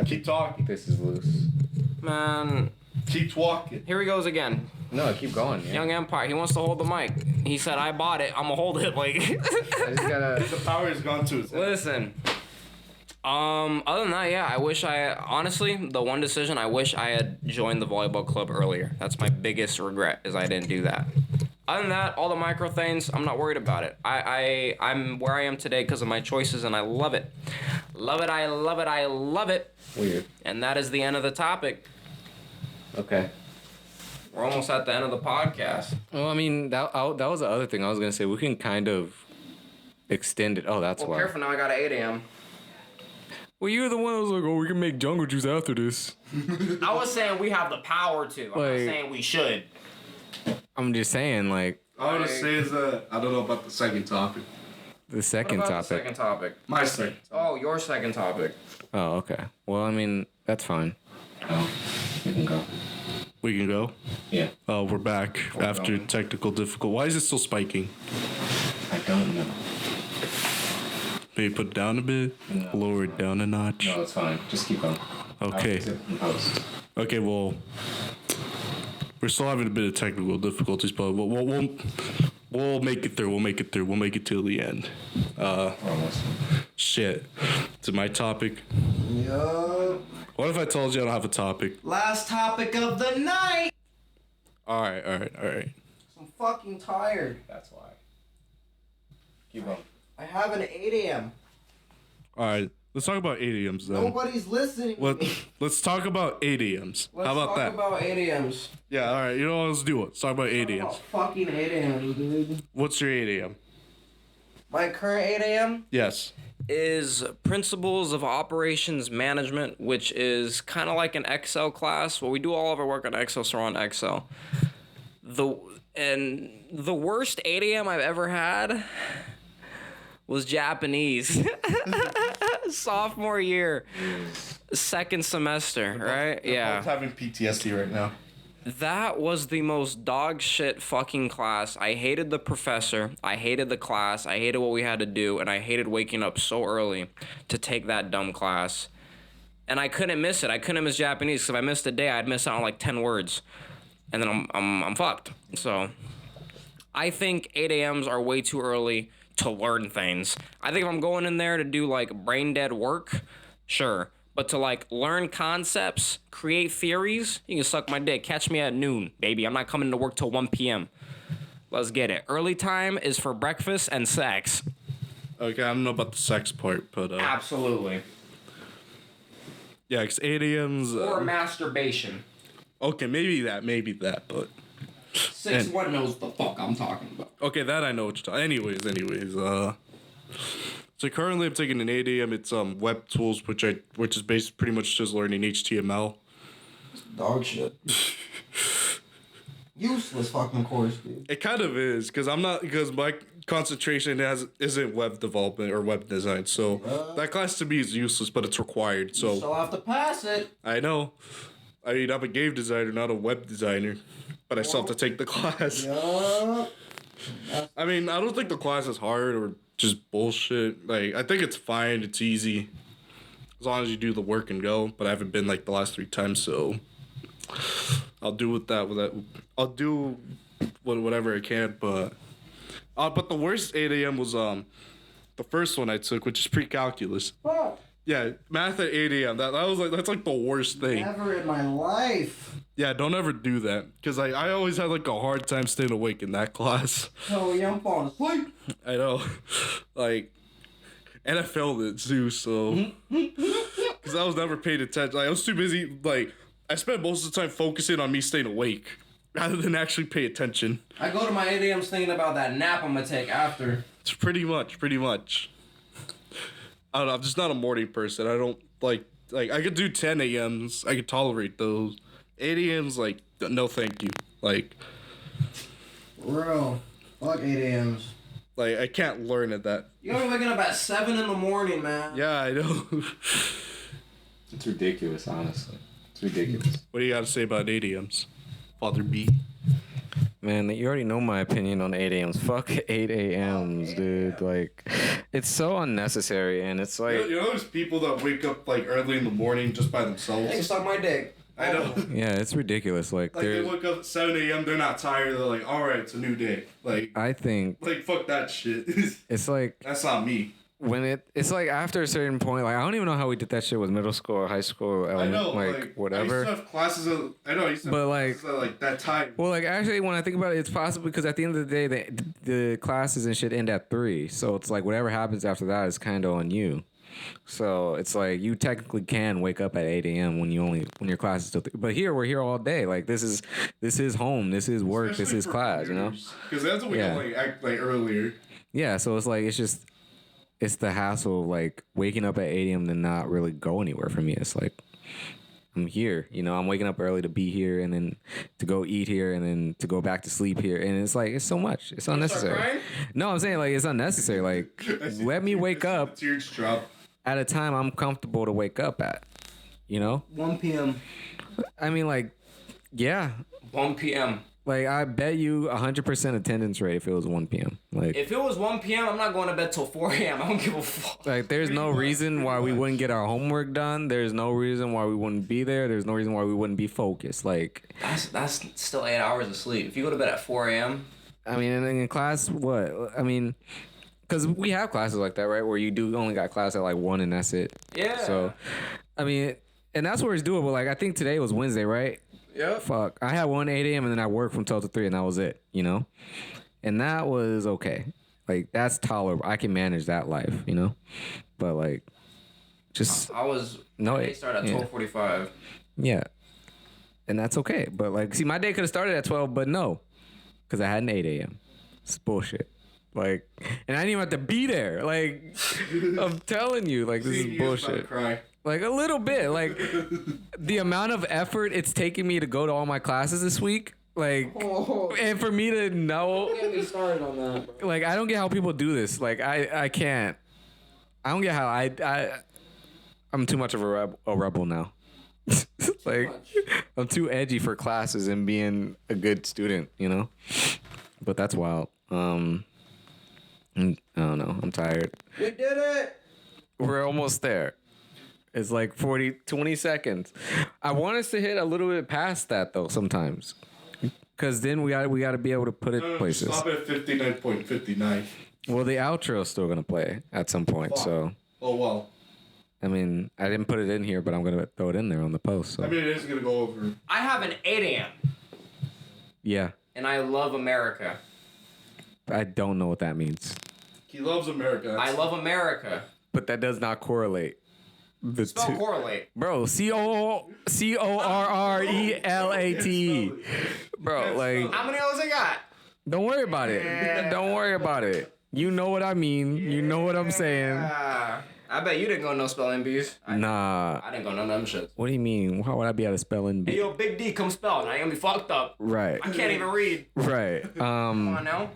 Keep talking. This is loose. Man, Keep walking. here he goes again. No, keep going. Yeah. Young Empire, he wants to hold the mic. He said, I bought it, I'm gonna hold it. Like, I just gotta. The power has gone to his head. listen. Other than that, yeah, honestly, the one decision, I wish I had joined the volleyball club earlier. That's my biggest regret, is I didn't do that. Other than that, all the micro things, I'm not worried about it. I'm where I am today because of my choices, and I love it. Love it, I love it. Weird. And that is the end of the topic. Okay. We're almost at the end of the podcast. Well, I mean, that was the other thing I was gonna say. We can kind of extend it. Oh, that's Well, why. careful now, I got an 8 a.m. Well, you're the one who was like, oh, we can make jungle juice after this. I was saying we have the power to. I'm not Like- saying we should. I'm just saying, like, All I want to say is that I don't know about the second topic. the second What about topic. the second topic? My second. Oh, your second topic. Oh, okay. Well, I mean, that's fine. Oh, you can go. We can go. Yeah. Oh, we're back after going. technical difficult. Why is it still spiking? I don't know. Maybe put it down a bit. No. Lower it down a notch. No, it's fine. Just keep going. Okay. Okay. Well, we're still having a bit of technical difficulties, but we'll make it through. We'll make it through. We'll make it till the end. Almost. Shit. Is it my topic? Yup. What if I told you I don't have a topic? Last topic of the night. All right. I'm fucking tired. That's why. Keep going. I have an 8 a.m. All right. Let's talk about 8 a.m.s then. Nobody's listening to me. Let's talk about 8 a.m.s. Let's How about talk that? about 8 a.m.s. Yeah, all right. You know what? Let's do it. Let's talk about 8 Talk a.m.s. about fucking 8 a.m., dude. What's your 8 a.m.? My current 8 a.m. Yes. Is Principles of Operations Management, which is kind of like an Excel class. Well, we do all of our work on Excel, so we're on Excel. The worst 8 a.m. I've ever had was Japanese. Sophomore year, second semester, right? Yeah. I'm having PTSD right now. That was the most dog shit fucking class. I hated the professor. I hated the class. I hated what we had to do. And I hated waking up so early to take that dumb class. and I couldn't miss it. I couldn't miss Japanese because if I missed a day, I'd miss out on like 10 words, and then I'm fucked. So I think 8 a.m.s are way too early to learn things. I think if I'm going in there to do like brain dead work, sure. But to like learn concepts, create theories, you can suck my dick. Catch me at noon, baby. I'm not coming to work till 1 p.m. Let's get it. Early time is for breakfast and sex. Okay, I don't know about the sex part, but Absolutely. yeah, because 8 a.m.s. Or masturbation. Okay, maybe that, but 6-1 knows the fuck I'm talking about. okay, that I know what you're talking. Anyways, so currently I'm taking an 8 a.m. It's web tools, which is based pretty much just learning HTML. Dog shit. Useless fucking course, dude. It kind of is because my concentration isn't web development or web design, so that class to me is useless, but it's required. So You still have to pass it. I know. I mean, I'm a game designer, not a web designer, but I still have to take the class. Yup. I mean, I don't think the class is hard or just bullshit. Like, I think it's fine. It's easy as long as you do the work and go. But I haven't been like the last 3 times, so I'll do with that. I'll do whatever I can. But the worst 8 a.m. was the first one I took, which is pre-calculus. Fuck. Yeah, math at 8 a.m. That's like the worst thing. Never in my life. Yeah, don't ever do that. Because I always had like a hard time staying awake in that class. Oh, yeah, I'm falling asleep. I know. Like, and I failed it too, so. Because I was never paying attention. Like, I was too busy. Like, I spent most of the time focusing on me staying awake rather than actually pay attention. I go to my 8 a.m.s thinking about that nap I'm gonna take after. It's pretty much. I don't know. I'm just not a morning person. I don't like I could do 10 a.m.s. I could tolerate those. 8 a.m.s, like, no thank you. Like, Bro, fuck 8 a.m.s. like I can't learn at that. You gotta be waking up at 7 in the morning, man. Yeah, I know. It's ridiculous, honestly. It's ridiculous. What do you got to say about 8 a.m.s? FatherB. Man, you already know my opinion on 8 a.m.s. Fuck 8 a.m.s, dude. Like, it's so unnecessary, and it's like... You know there's people that wake up, like, early in the morning just by themselves? Hey, suck my dick. I know. Yeah, it's ridiculous. Like They wake up at 7 a.m., they're not tired, they're like, alright, it's a new day. Like, I think fuck that shit. it's like... That's not me. When it's like after a certain point, like I don't even know how we did that shit with middle school or high school, I know, like whatever. I used to have classes at, classes at, like, that time. Well, like actually, when I think about it, it's possible because at the end of the day, the classes and shit end at 3, so it's like whatever happens after that is kind of on you. So it's like you technically can wake up at 8 a.m. when your class is still. But here we're here all day. Like this is home. This is work. Especially this is for class. computers. Because that's what we Yeah. can, like, act like earlier. Yeah. So it's like it's the hassle of like waking up at 8 a.m. to not really go anywhere for me. It's like I'm here, I'm waking up early to be here and then to go eat here and then to go back to sleep here. And it's like, it's so much. It's unnecessary. No, I'm saying like it's unnecessary. Like let me wake up Tears drop. at a time I'm comfortable to wake up at, 1 p.m. I mean, like, yeah. 1 p.m. Like, I bet you 100% attendance rate if it was 1 p.m. Like, If it was 1 p.m., I'm not going to bed till 4 a.m. I don't give a fuck. like, there's no reason why we wouldn't get our homework done. There's no reason why we wouldn't be there. There's no reason why we wouldn't be focused. Like, That's still 8 hours of sleep. If you go to bed at 4 a.m., I mean, and in class, what? I mean, because we have classes like that, right? Where you do only got class at like 1 and that's it. Yeah. So, I mean, and that's where it's doable. Like, I think today was Wednesday, right? Yep. Fuck. I had 1 8 a.m. and then I worked from 12 to 3 and that was it, And that was okay. Like, that's tolerable. I can manage that life, But, like, just... I was... No, They start at 12:45. Yeah. And that's okay. But, like, see, my day could have started at 12, but no. Because I had an 8 a.m. It's bullshit. Like, and I didn't even have to be there. Like, I'm telling you, like, this is bullshit. Cry. Like, a little bit. Like, the amount of effort it's taking me to go to all my classes this week, like, and for me to know, Don't get me started on that, bro. like, I don't get how people do this. Like, I can't. I don't get how I'm too much of a rebel now. Like, I'm too edgy for classes and being a good student, But that's wild. I don't know. I'm tired. We did it! We're almost there. It's like 20 seconds. I want us to hit a little bit past that though sometimes. Cause then we got to be able to put it places. Stop at 59.59. Well, the outro's still gonna play at some point. Fuck. So Oh well. I mean, I didn't put it in here, but I'm gonna throw it in there on the post. So. I mean, it is gonna go over. I have an 8 a.m. Yeah, and I love America. I don't know what that means, He loves America. I love America. but that does not correlate. The Spell two, correlate. bro. CORRELAT. Bro, like, How many O's I got? don't worry about it. Don't worry about it. You know what I mean. You know what I'm saying. I bet you didn't go no spelling bees. Nah. I didn't go none of them shits. What do you mean? How would I be able to spell in? Hey, yo, Big D, come spell. Now you're gonna be fucked up. Right. I can't even read. Right. Come on now.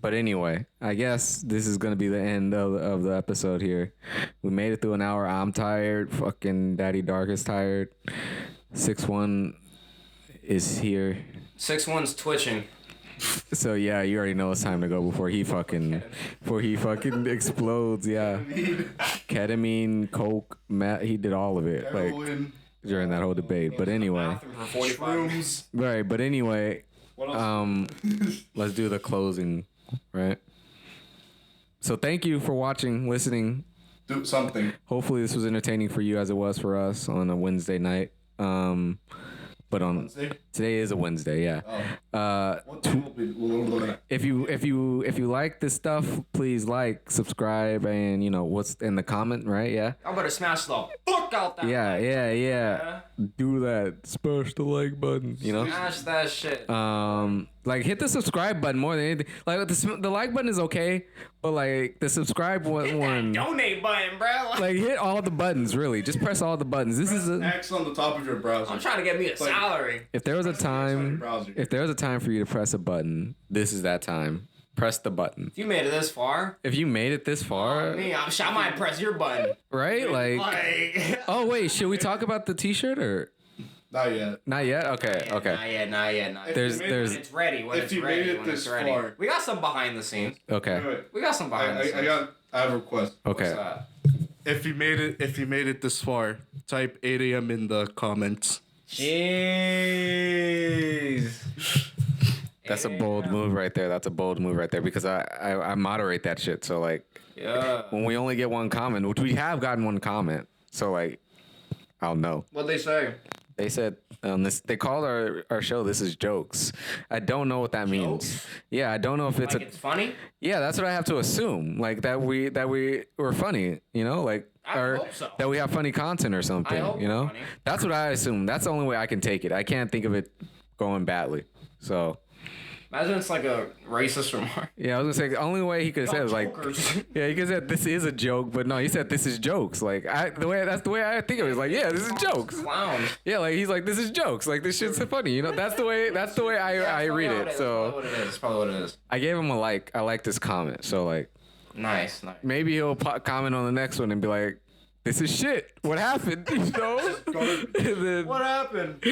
But anyway, I guess this is gonna be the end of the episode here. We made it through an hour. I'm tired. Fucking Daddy Dark is tired. 6-1 is here. 6-1's twitching. So yeah, you already know it's time to go before he fucking explodes. Yeah. Ketamine, coke, meth. He did all of it. Like during that whole debate. But anyway. Bathroom for 45 minutes. Right. But anyway. What else? Let's do the closing. Right. So thank you for watching, listening. Do something. Hopefully this was entertaining for you as it was for us on a Wednesday night. But on Wednesday? today is a Wednesday, yeah. What time will be? If you like this stuff, please like, subscribe, and you know what's in the comment, right? Yeah. I better smash the fuck out that. Yeah, like. yeah. Do that. Smash the like button. You know. Smash that shit. Like hit the subscribe button more than anything. Like the like button is okay, but like the subscribe one. Donate button, bro. Like hit all the buttons. Really, just press all the buttons. This is a. X on the top of your browser. I'm trying to get me a salary. If there was a Press the X on your time, browser. if there was a time for you to press a button, this is that time. Press the button. If you made it this far, If you made it this far, me, I might press your button. right? Like, Like, oh wait, should we talk about the T-shirt or Not yet. not yet? Okay, okay. Not yet. There's, When there's, it's ready. When If it's you ready. made it When it's this ready. far. We got some behind the scenes. okay, Wait. We got some behind the scenes. I have a request. okay. What's that? If you made it this far, type 8 a.m. in the comments. Jeez. That's a bold move right there. That's a bold move right there because I moderate that shit. So like, Yeah. when we only get one comment, which we have gotten one comment, so like, I'll know. What'd they say? They said they called our show "This Is Jokes." I don't know what that means. Yeah, I don't know if it's Like it's funny? yeah. That's what I have to assume. Like that we were funny, you know, like I or hope so. that we have funny content or something, I hope you know. we're funny. That's what I assume. That's the only way I can take it. I can't think of it going badly. So Imagine it's like a racist remark. yeah, I was gonna say the only way he could have said it was like. Jokers. Yeah, he could have said this is a joke, but no, he said this is jokes. Like that's the way I think of it. It's like, yeah, this is jokes. Clowns. Yeah, like he's like, this is jokes. Like this shit's funny. You know, that's the way I read it. So That's probably what it is. I gave him a like. I like this comment. So like Nice. maybe he'll comment on the next one and be like, this is shit. What happened? You know? and then What happened?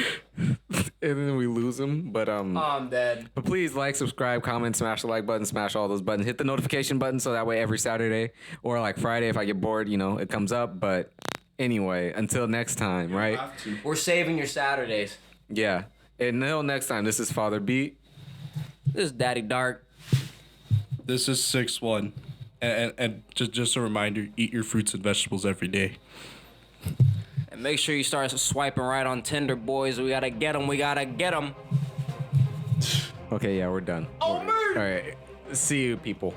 and then we lose him. But I'm dead. But please like, subscribe, comment, smash the like button, smash all those buttons. Hit the notification button so that way every Saturday or like Friday if I get bored, you know, it comes up. But anyway, until next time, right? We're saving your Saturdays. Yeah. Until next time, this is FatherB. This is Daddy Dark. This is 6-1. And just a reminder, eat your fruits and vegetables every day. And make sure you start swiping right on Tinder, boys. We gotta get them. We gotta get them. Okay, yeah, we're done. Oh, man. All right. See you, people.